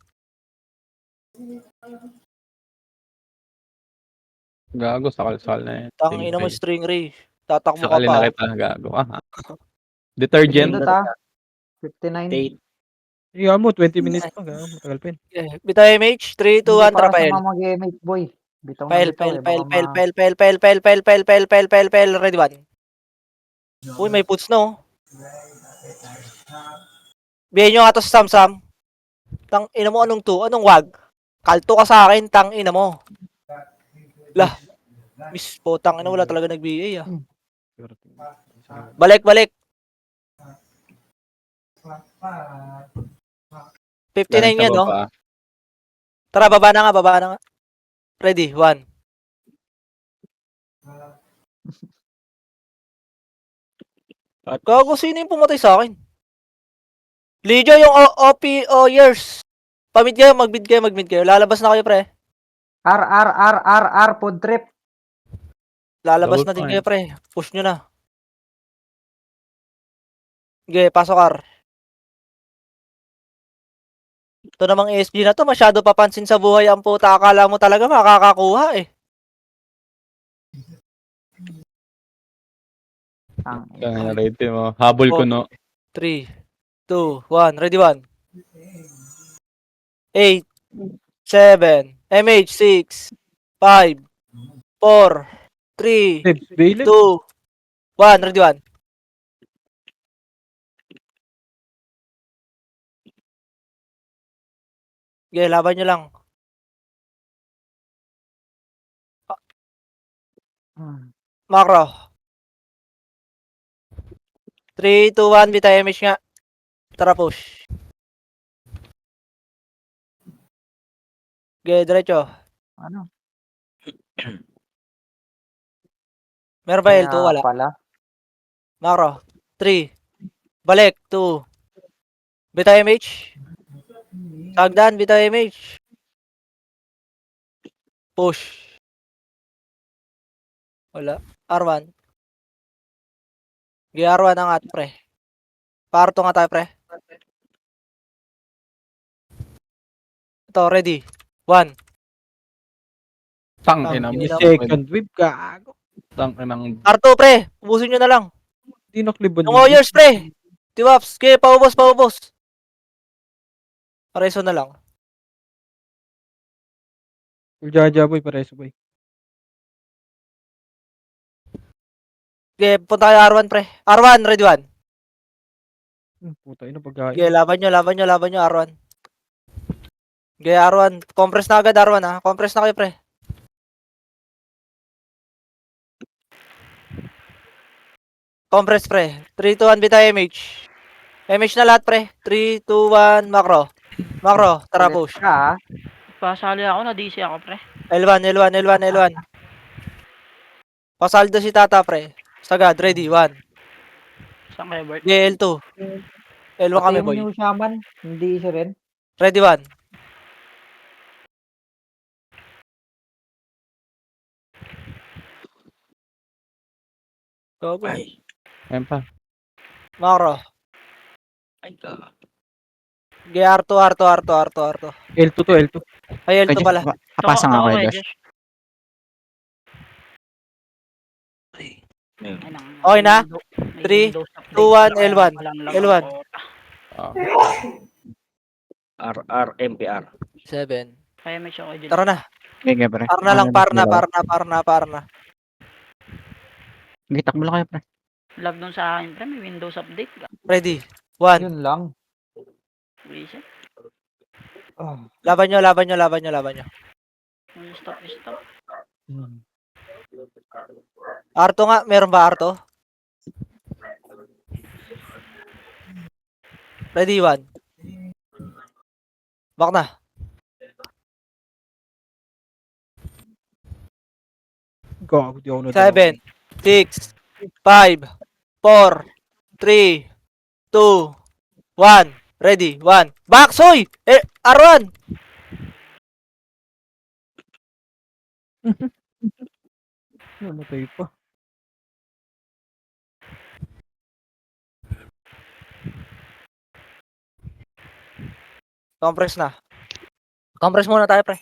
Gago, sakal-sakal na yan. Tang ina mo, string ray. Tatakbo ka Sakalin na pa. kita, gago. Detergent. Pindot ah. 59. State. Iya mo, 20 minutes pa. Gago, matagal pa yun. Okay, bitaw MH. 3, 2, 1, tara, Para sa pael. mga mag-MH boy. Bitaw na Pael, bitaw pael, eh. pael, Baka pael, ma... pael, pael, pael, pael, pael, pael, pael, pael, pael, pael, ready 1. Uy, may puts no. Bihin nyo nga to sa Samsam. Tang ina mo, anong to? Anong wag? Kalto ka sa akin, tang ina mo. Lah. Miss po, tang ina, wala talaga nag-BA ah. Balik, balik. 59 yan, no? Tara, baba na nga, baba na nga. Ready, 1. Gago, sino yung pumatay sa akin? Lijo yung OPO years. Pamid kayo, magbid kayo, magmid kayo. Lalabas na kayo, pre. R, food trip. Lalabas na Double din point. kayo, pre. Push nyo na. Okay, pasok R. Ito namang ESG na to, masyado papansin sa buhay ang puta. Akala mo talaga makakakuha eh. Kaya rate mo. Habol ko no. 3, 2, 1. Ready 1. 8, 7, MH 6, 5, 4, 3, Tibbs, Bailey. 2, 1. Ready 1. Okay, laban nyo lang. Macro. 3, 2, 1, bita image nga. Tara, push. Okay, diretso. Ano? Meron ba L2? Wala. Pala. Macro. 3. Balik. 2. Bita image. Sagdan, bita image. Push. Wala. R1. Okay, R1 ang at, pre. Parto nga tayo, pre. Ito, ready. 1. Tang ina mo. Second wave, gago. Tang inang R2, pre. Ubusin nyo na lang. Di naklibon. Yung Warriors, pre. Tiwaps. Okay, paubos, paubos. Pareso na lang. Jaja boy, pareso boy. Okay, punta kayo R1, pre. R1, ready 1. Puta, ina pagkain. Okay, laban nyo, R1. Okay, R1. Compress na agad, R1, ha. Compress na kayo, pre. Compress, pre. 3, 2, 1, bita MH. MH na lahat, pre. 3, 2, 1, macro. Macro, tara, push. Ka, Pasali ako, na-DC ako, pre. L1, L1, L1, L1. Pasaldo si Tata, pre. Sagad, ready, 1. Saan kayo, Bert? Okay, L2. L1 pati kami, yung boy. new shaman, hindi siya rin. Ready, 1. Go, go. Ay. Ayan pa. Macro. Ay, ka. Okay, R2. L2 to, L2. Ay, Kaya L2 pala. papasa nga Ako, kay eh, Josh. Ayun. Ay, nang- Okay na? may 3, Windows update 2, 1, pala, L1. walang L1. ako. RR, MPR. 7. Kaya may siya ko dyan. Tara na. Okay, pre. Par na lang, par na. Okay, takbo lang kayo, pre. Lag dun sa akin, pre. May Windows update. Ready. 1. Yun lang. Reset. Laban nyo. Stop. R2 nga. Meron ba R2? Ready, 1. Back na. Gago, di ako na. 7, 6, 5, 4, 3, 2, 1. Ready, 1. Back, soy! R1! Namatay pa. Compress na. Compress muna tayo, pre.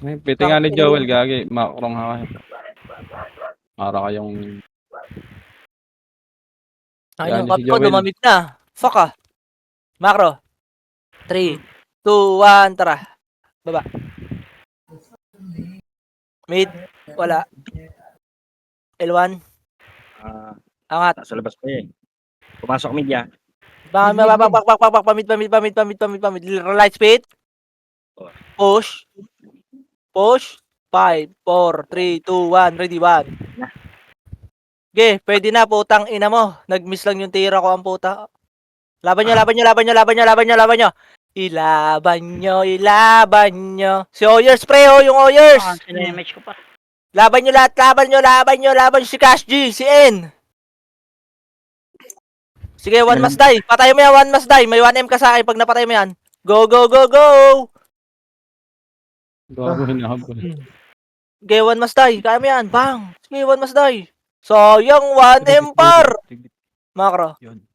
Ay, piti nga ni Joel, gagi. Makurong haka. Para kayong... Ayun, Yan, yung si kape ko, Joel. dumamit na. Fuck ah. Macro. 3, 2, 1, tara. Baba. Mid. Wala. L1. Angat. Nasa labas pa eh. Pumasok media. Bak. Pamit. Light speed. Push. 5, 4, 3, 2, 1. Ready, 1. Okay, pwede na, putang ina mo. Nag-miss lang yung tira ko ang puta. Laban nyo. Ilaban nyo. Si Oyers, pre, yung Oyers. Sinemage ko pa. Laban nyo lahat, laban si Cash G, si N. Sige, 1 must die. Patay mo yan, 1 must die. May 1M ka sa akin pag napatay mo yan. Go! Gago, hinahabol. Okay, 1 must die. Kaya mo yan, bang. Sige, 1 must die. Sayang, 1M par. Macro. Yun.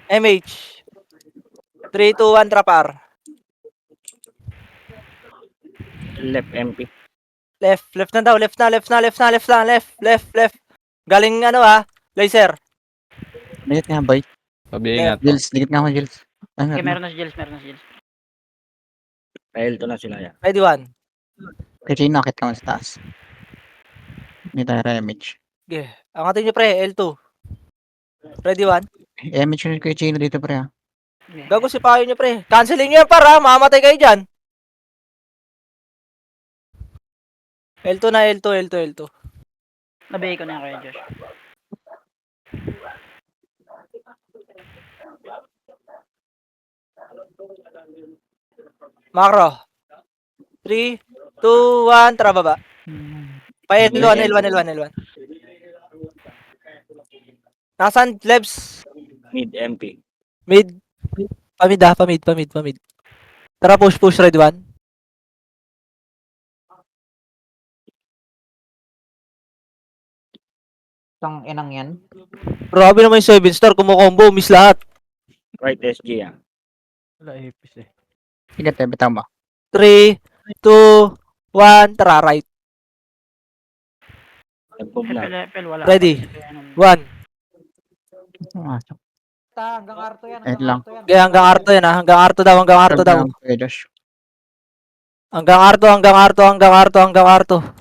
MH. 3, 2, 1, trapar. Left MP. Left na daw, left na. Galing laser. Dikit nga, boy. Sabi ingat. Jils, dikit nga ako, Jils. Ay, Okay, meron. meron na si Jels. L2 na sila yan. Ready, 1. Kay Chino, akit ka mo sa taas. Hindi tayo image. Okay, angatin nyo pre, L2. Ready, 1. Image yun kay Chino dito, pre, ha. Gago si payo nyo pre. Canceling nyo yan para, mamatay kayo dyan. L2 na, L2, L2, L2. Nabigay ko na yan, Kuya Josh. Macro. 3, 2, 1, tara baba. Pa L1, L1, L1, L1. Nasaan, Lebs? Mid MP. Mid. Pamid. Tara, push, red 1. Tang inang yan. Grabe naman yung 7-star, kumukombo, miss lahat. Right SG ah. Wala epis eh. Sige, te, bitaw mo. 3, 2, 1, tara, right. Nag-move na. Lepel, wala. Ready. Ano, 1. Pumasok. Hanggang Arto yan. Wait lang. Okay, hanggang Arto yan ha. Hanggang Arto daw. Kuya Josh. Hanggang Arto.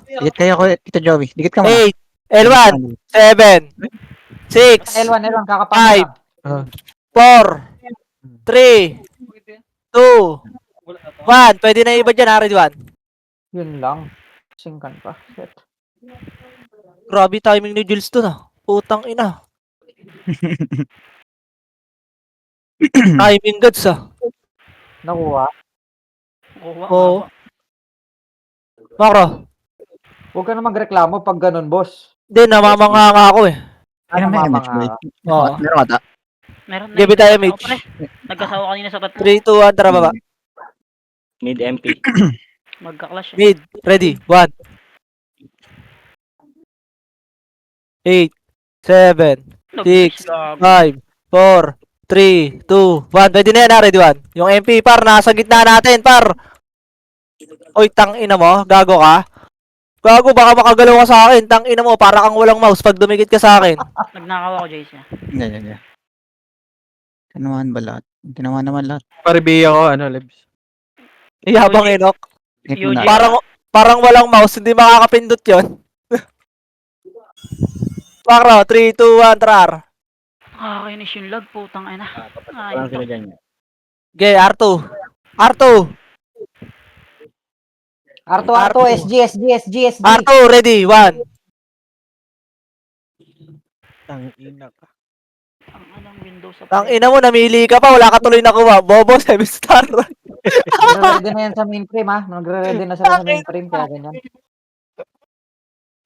Dikit kayo, Tito Joey. Dikit ka muna. 8, L1, 7, 6, L1, kakapangit. 4, 3, 2, 1. Pwede na iba dyan, Red 1. Yun lang. Singkan pa. Shit. Grabe timing ni Jules to na. Putang ina. Timing gods ah. Nakuha. Oo. Macro. Huwag ka na magreklamo pag ganun, boss. Hindi, namamanga nga ako eh. Ano may Namamanga image boy? ka. Oo. Meron ka ta? Meron na. Give it tayo, Ako, Mitch. pre. Nagkasawa kanina sa tatlo. 3, 2, 1, tara baba. Mid MP. Magka-clash eh. Mid. Ready. 1. 8, 7, Nag-clash 6, gago. 5, 4, 3, 2, 1. Pwede na yan, Red 1. Yung MP, par, nasa gitna natin, par. Oy, tang ina mo. Gago ka. Gago, baka makagalaw ka sa akin. Tang ina mo, para kang walang mouse pag dumikit ka sa akin. Nagnakaw ako, Jace niya. Hindi. Tinamaan ba lahat? Tinamaan naman lahat. Paribiya ko, Lebs. Iyabang Enok. Dikit Eugene. muna. Parang walang mouse, hindi makakapindot yon. Macro, 3, 2, 1, trar. Kakainis yung lag, putang ina. Parang sila dyan. Okay, R2. R2. Arto, SG. R2, ready, 1. Tangina ka. Ang anong Windows sa Tang ina mo, namili ka pa, wala ka tuloy nakuha. Bobo, 7-star. Nagre-ready na yan sa mainframe, ha? Nagre-ready na sila sa mainframe, kaya ganyan.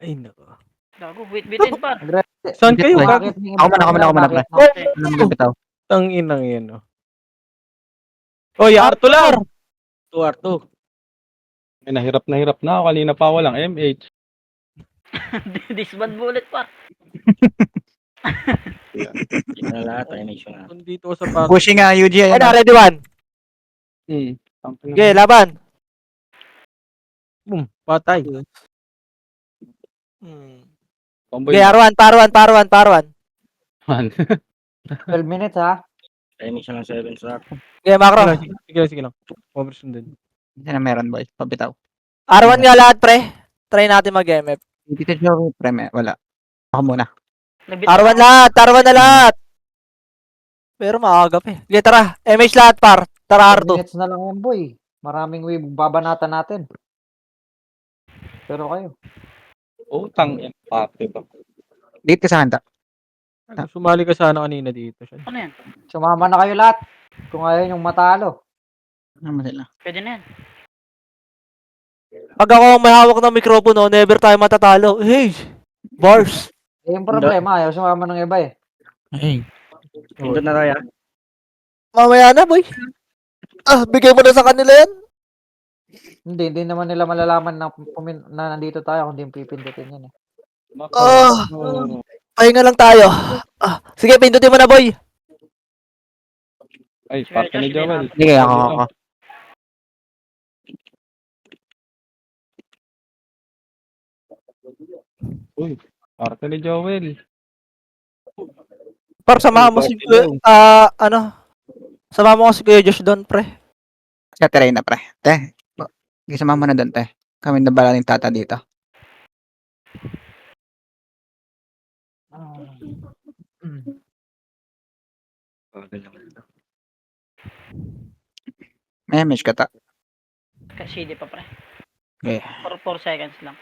Ay, nako. Gago, bitin pa. Nagre-ready. Saan kayo? Wait. Gago. Ako muna, pre. Okay. Ano mo bitaw? Tanginang yan, oh. Oy, Arto lang! 2 R2. May nahirap na ako. Kanina pa walang MH. Disband bullet pa. Ito na lahat. Animation na. Nandito ko sa party. Pushing nga, UG. Ay Ayan na, na. ready, 1. Okay, laban. Boom, patay. Okay, R1, par 1. 12 minutes, ha? Animation ng 7-star. Okay, Macro. Sige lang. Oversun din. Yan na meron, boy. Pabitaw. R1 nga lahat, pre. Try natin mag-MF. Tito Joey, pre. Wala. Ako muna. R1 na lahat. Pero maaga pa eh. Okay, tara. MH lahat, par. Tara, 12 R2. minutes na lang yan, boy. Maraming wave babanatan natin. Pero kayo. Utang empate ba? Dikit ka sa kanta. Sumali ka sana kanina dito. Ano yan? Sumama na kayo lahat. Kung ayaw yung matalo. Ano mo sila? Pwede na yan. Pag ako ang may hawak ng mikropono, never tayo matatalo. Hey! Bars. Eh, yung problema, ayaw sumama ng iba, eh. Hey. Pindot na tayo. Mamaya na, boy. Bigay mo na sa kanila yan. Hindi naman nila malalaman na nandito tayo kung di yung pipindutin yan, eh. Pahinga lang tayo. Sige, pindutin mo na, boy. Ay, parte ni Joel. Sige, ako. Uy, parte ni Joel. Par, samahan mo si samahan mo si Kuya Josh doon, pre. Sa terrain na, pre. Te. Gisama mo na doon, te. Kami na bala ng tata dito. May image ka ta. CD pa pre. Okay. 4 seconds lang.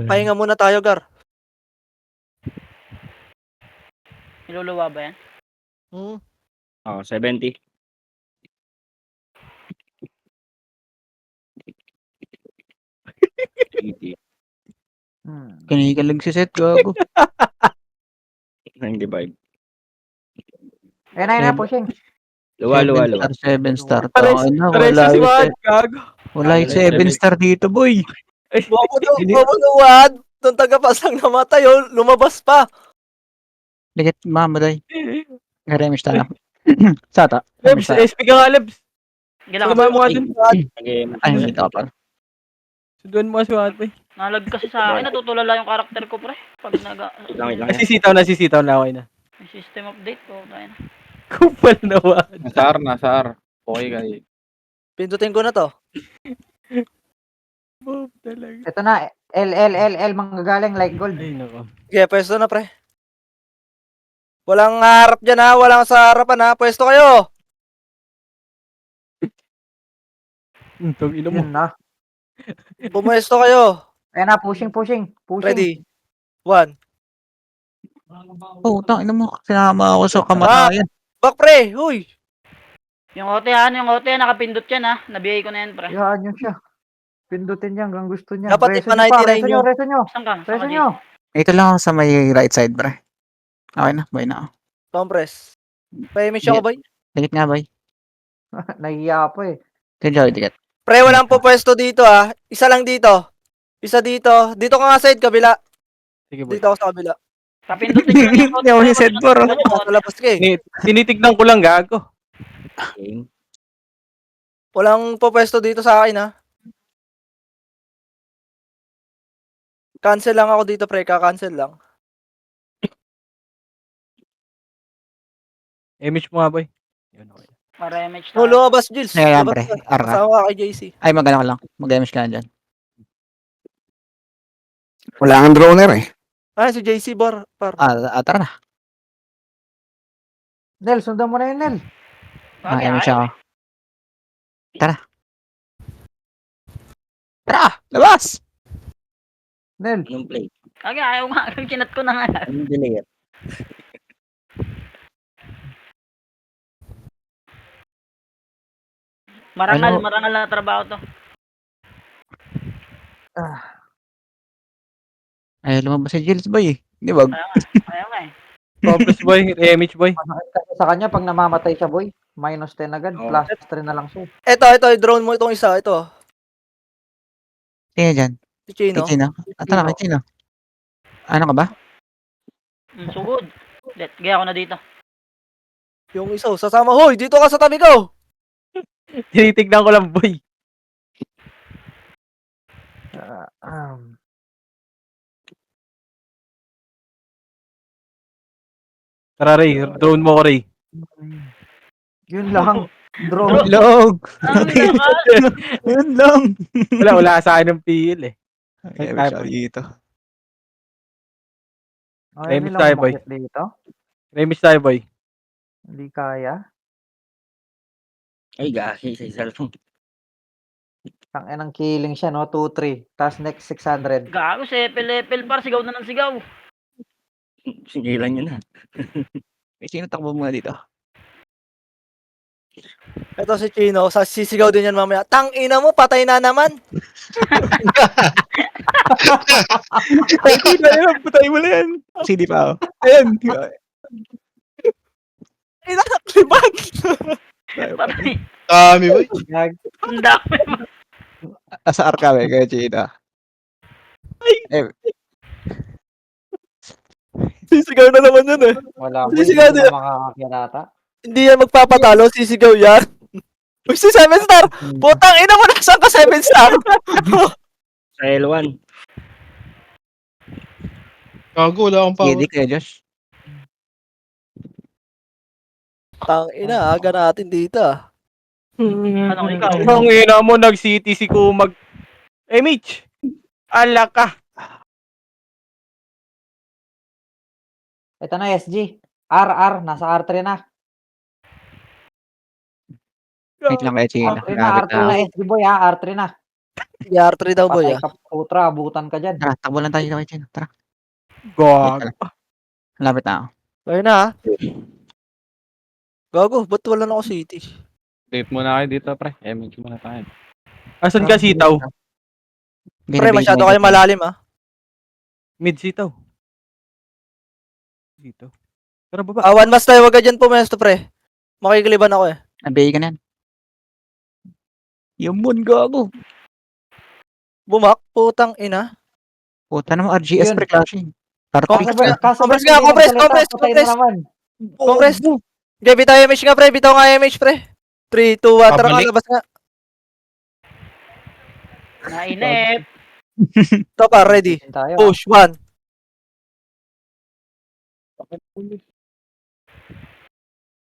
Pahinga muna tayo, Gar. Niluluwa ba yan? Hmm. Oh, 70. Kinikilig si Seth, gago. 95. Ayun na, pushing. Luwa. 7 star. Pares, Tangin na, pares wala si yung, Wad, gago. wala yung 7 star dito, boy. Bobo na Wad. Doon tagapasang namatay, oh. Lumabas pa. Ligit, mamaday. Ngaremish tayo. Sata. Lebs, SP ka nga, Lebs. Gila Sunduan mo nga dun. Ay, hindi ka pala. Sunduan mo nga si Wad, boy. Nalag kasi sa akin, natutulala yung karakter ko, pre. Pag Wait lang yan. Nasisitaw na, okay na. may system update ko, tayo na. Kupal na Wad. Nasa R. Okay kayo. Pindutin ko na to. Bob talaga. Ito na, L, manggagaling like gold. Ay, nako. Okay, pwesto na, pre. Walang harap dyan, ha. Walang sa harapan, ha. Pwesto kayo. Tong ino mo. Yun na. Pumwesto kayo. Ayun na, pushing. Ready. 1. Oh, tangin mo. Sinama ako sa kamatayan. Back, pre. Huy. Yung OT, nakapindot yan, ha. Nabiyay ko na yan, pre. Yan yun siya. Pindutin niya hanggang gusto niya. Dapat Reso ipa nyo pa, 99 nyo. reso nyo. Saan ka? Reso nyo. Ito lang ako sa may right side, pre. Okay na, boy na ako. Compress. Pahimish ako, boy. Ligit nga, boy. Nahiya po eh. Enjoy, ligit. Pre, walang pupwesto dito, ha. Isa lang dito. Isa dito. Dito ka nga side, kabila. Sige, boy. Dito ako sa kabila. Kapindutin ko lang yung Hindi ako si Seth Bor. Nasa labas ka, eh. Tinitignan ko lang, gago. Okay. Walang pupwesto dito sa akin, ha. Cancel lang ako dito, pre. Ka-cancel lang. Image mo nga, boy. Yun, okay. Maremage No, tayo. lumabas, Jules. Kaya yan, Lumabas pre. ka. Arka. Kasama ka kay JC. Ay, magana ka lang. Mag-damage ka na dyan. Wala kang droner eh. Ah, si JC, Bor. Par. Tara na. Nel, sundan mo na yun, Nel. Damage ako. Tara, labas! Nel. Anong play? Kage, ayaw nga. Kinat ko na nga. Anong delay? Marangal Ano? na trabaho to. Ay, lumabas si Jills, boy. Hindi wag. Ayaw nga eh. Focus, boy. Image, boy. Masakit kasi sa kanya pag namamatay siya, boy. Minus 10 agad. Oo. Plus 3 na lang siya. Ito, i-drone mo itong isa. Ito. Tingnan dyan. Si Chino. Kay Chino. Tara, kay Chino. Ano ka ba? Sugod. Gaya ko na dito. Yung isa, sasama. Hoy, dito ka sa tabi ko. Tinitignan ko lang, boy. Tara, Ray. Drone mo ko, Ray. Yun lang. Drone. Log! Ang lakas! Yun lang! Wala sa akin ng PL eh. Ay, siya dito. Ayaw Remix nilang tayo, boy. umakyat dito. Image tayo, boy. Hindi kaya. Ay, gaki. Sa isa lang. Tangin ng killing siya, no? 2-3. Tapos next 600. Gago, sepel par. Sigaw na ng sigaw. Sigilan nyo na. Kay Chino, takbo muna dito. Ito si Chino. Sisigaw din yan mamaya. Tang ina mo, patay na naman. Patay mo na yan. CD pa ako. Ayan. Inakliban. Patay. Dami, boy. Ang dami. Asa arka, kay Chino. Sisigaw na naman yun, eh. Wala, boy. Hindi Hindi siya na makakakyat ata. Hindi yan magpapatalo. Sisigaw yan. Uy, si 7 star. Putang ina mo, nasaan ka 7 star? Sa L1. Gago, wala akong power. CD kaya Josh. Tang ina, aga natin dito, ah. Ano, ikaw? Ang ina mo, nag-city si Kumag. Image! Ala ka! Ito na, SG. R. Nasa R3 na. Wait lang kay Chino. R3 na, R3 na, SG boy, ha? R3 na. R3 daw, boy, Patay ka, putra, abutan ka dyan. Tara, takbo lang tayo sa kitchen. Tara. Gag. Malapit na ako. Ayun na, ha? Gago, ba't wala na ako city? Date muna kayo dito, pre. MH muna tayo. Asan ka sitaw? Pre, masyado kayo malalim, ha? Mid sitaw. Dito. Tara baba. One mas tayo, wag ka dyan pumesto, pre. Makikiliban ako, eh. Nabigay ka na yan. Yung moon, gago. Bumak, putang ina. Puta naman, RGS Yun. pre-clashing. Compress Tartik. nga, compress nga, compress. Compress. Okay, bitaw MH nga, pre. Bitaw nga MH, pre. 3, 2, 1. Tara nga, Pabalik. labas nga. Nainip. Ito pa, ready. Tayo. Push, 1.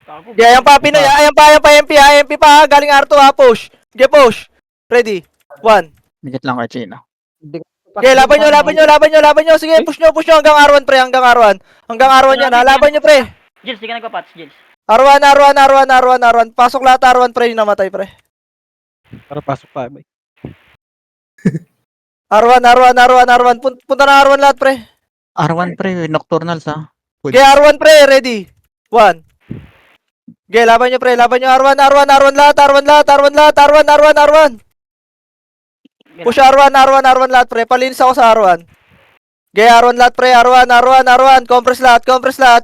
Okay, ayan pa, Pinoy. Ayan pa, MP, ha. MP pa, ha. Galing R2, ha. Push. Okay, push. Ready. 1. Bigit lang kay Chino. Okay, laban nyo. Sige, push nyo hanggang R1, pre. Hanggang R1 yan, ha. Laban nyo, pre. Jills, di ka nagpa-patch, Jills. R1. Pasok lahat R1, pre. Yung namatay, pre. Para pasok pa. Bay. R1. Punta na R1 lahat, pre. R1 pre, Nocturnals ha. Okay, R1, pre. Ready. 1. Okay, laban nyo, pre. R1 lahat. Push R1 lahat, pre. Palinis ako sa R1. Okay, R1 lahat, pre. R1. Compress lahat. Compress na.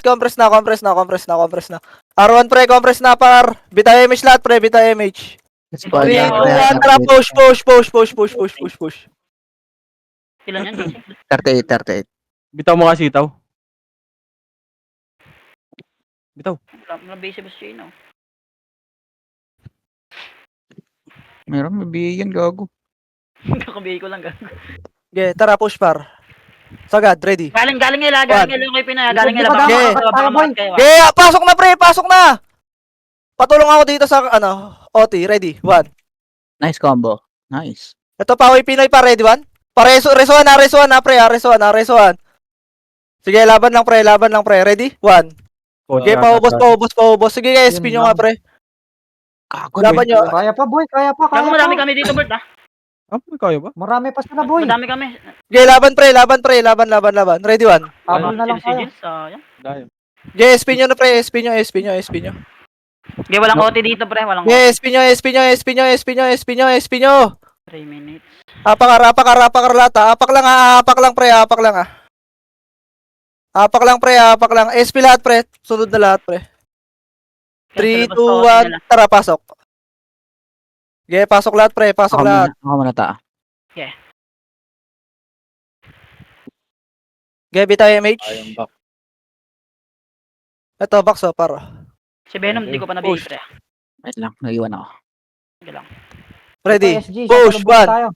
R1, pre. Compress na, par. Bita MH lahat, pre. Bita MH. Squad 3, 2, na, 1. Tara, push. Ilan yan, Jills? 38. Bitaw mo nga sitaw. Bitaw. Wala base ba siya, no? Meron, mabigyan gago. Kakabigay ko lang, gago. Okay, tara, push, par. Sagad, ready. Galing nila kay Pinay. Galing nila. Okay. Okay. Okay, pasok na, pre. Pasok na. Patulong ako dito sa, OT. Ready. 1. Nice combo. Nice. Ito, Paway Pinoy pa. Ready, 1. Resuan na, pre. Resuan. Sige, laban lang, pre. Ready? 1. Okay, paubos. Sige, SP nyo nga, pre. Gago. Laban nyo. Kaya pa, boy. Gago, madami kami dito, Bert, ha? Kaya ba? Marami pa sila, boy. Madami kami. Okay, laban, pre. Ready, 1. Habol na lang Si tayo. Jills, yan. Dahil. Okay, SP nyo na, pre. SP nyo. Okay, walang OT dito, pre. Walang OT. Okay, SP nyo. 3 minutes. Apakar lahat, ha. Apak lang, pre. Apak lang. SP lahat, pre. Sunod na lahat, pre. 3, 2, 1. Tara, pasok. Okay, pasok lahat, pre. Pasok lahat. Ako muna ta. Okay, bitaw MH. Ayong back. Ito, box, paro. Si Venom, di ko pa nabigay, Push. pre. Wait lang, naiwan ako. Sige lang. Ready. SG, Push, sasalubong 1. tayo.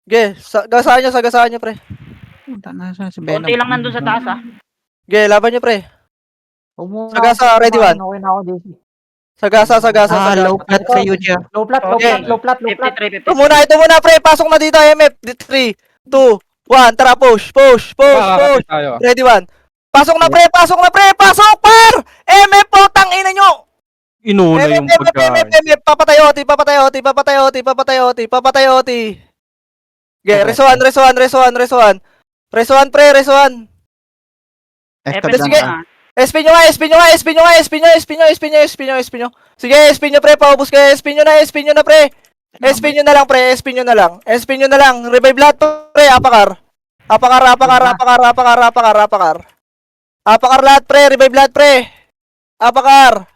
Okay, sagasaan nyo, pre. Punta na sa si Venom. Konti lang nandun sa taas, ha? Okay, laban nyo, pre. Huwag mo na Sagasa, ako ready, kumain. 1. Okay na ako, JC. Sagasa. Low flat sa Yuja. Low plat. Okay. 53, 50. Ito muna, pre. Pasok na dito, MF. 3, 2, 1. Tara, push. Kakapit tayo. Ready, 1. Pasok na, pre. Pasok, par! MF po, tangina nyo. Inuna yung pagkain. MF. Papatay OT. Okay, resuan. Resuan, pre. Escort Sige. lang. SP nyo. Sige, SP nyo, pre. Paubos kayo. SP nyo na, pre. SP nyo na lang. Revive lahat, pre. Apakar lahat, pre. Revive lahat, pre. Apakar,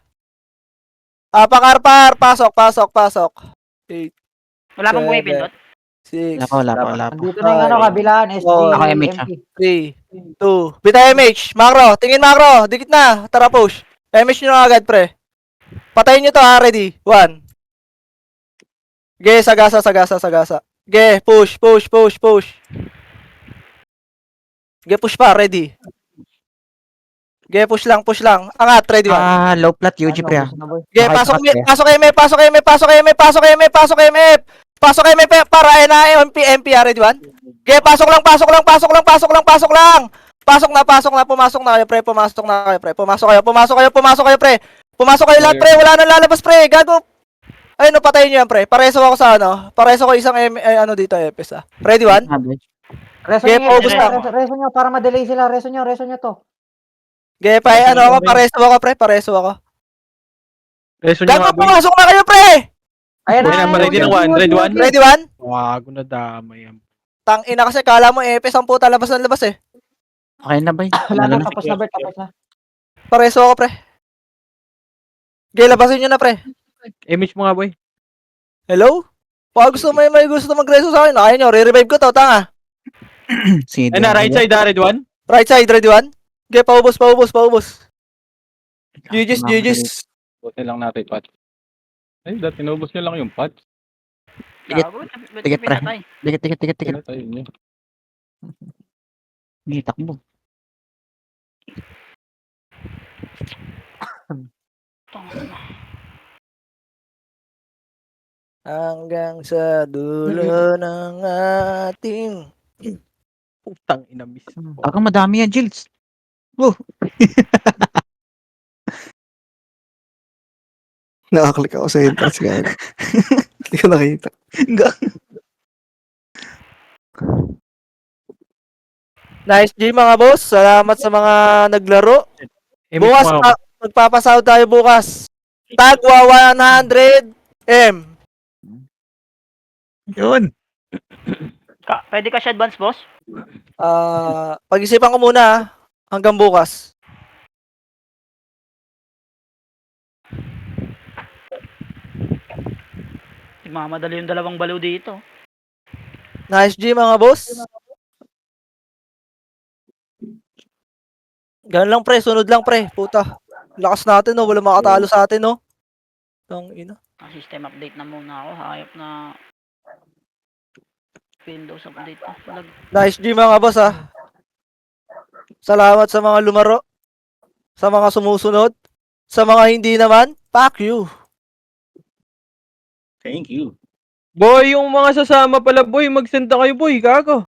par. Pasok. Wala pang pumipindot. 6, Wala pa. Andito na yung kabilaan. SG, Oh, ako MH, ha. 3, 2. Bita MH. Macro. Tingin macro. Dikit na. Tara, push. MH nyo na agad, pre. Patayin nyo to, ha. Ready. 1. Okay, sagasa. Okay, push. Okay, push pa. Ready. Okay, push lang. Angat. Ready, 1. Low flat Yuji pre ha. Okay, pasok MF. Para na MP, ready, 1. Okay, pasok lang. Pasok na. Pumasok na kayo, pre. Pumasok kayo, pre. Pumasok kayo lahat, pre. Wala nang lalabas, pre. Gago. Ay, no, patayin nyo yan, pre. Pareso ako sa ano. Pareso ko isang ano dito, EPS ah. Ready, one? Reso Okay, nyo, paubos na. reso nyo para ma-delay sila. Reso nyo to. Gepay, ano ako, pareso ako, pre. Pareso ako. Reso nyo nga, Gago, boy. pumasok na kayo, pre! Ayan Boy, naman, ready ng one, ready one? Ready, one? Wago na damay yan. Tang ina kasi, kala mo EPS ang puta, labas na labas eh. Okay na ba? Wala Ano na, na? tapos na, Bert. Tapos na. Pareso ako, pre. Okay, labasin nyo na, pre. Image mo nga, boy. Hello? Pag gusto may gusto mag-reso sa akin, ayaw nyo, re-revive ko to, tanga. Si Ayun na, right side, ready one? Right side, ready, one? Okay, paubos. GG's. Buti lang natin, Pat. Ay, dati tinubos nyo lang yung Pat. Tikit. Gago, ba't Tikit, pre. pinatay? Tikit. Pinatay nyo. Hindi, takbo. Hanggang sa dulo ng ating... Putang ina, miss. Ako madami yan, Jills. Nakaklik ako sa entrance ka. Hindi ko nakita. Nice G mga boss. Salamat sa mga naglaro. Image Bukas, mo nga. magpapasahod tayo bukas. Tagwa 100M. Yun. Pwede ka siya advance, boss? Pag-isipan ko muna hanggang bukas. Mamadali yung dalawang baliw dito. Nice G mga boss. Ganun lang pre, sunod lang pre. Puta. Lakas natin no, wala makatalo sa atin no. Tang ina. System update na muna ako. Hayop na Windows update na. Nice G mga boss ah. Salamat sa mga lumaro. Sa mga sumusunod. Sa mga hindi naman, fuck you. Thank you. Boy, yung mga sasama pala, boy. Mag-send na kayo, boy. Gago.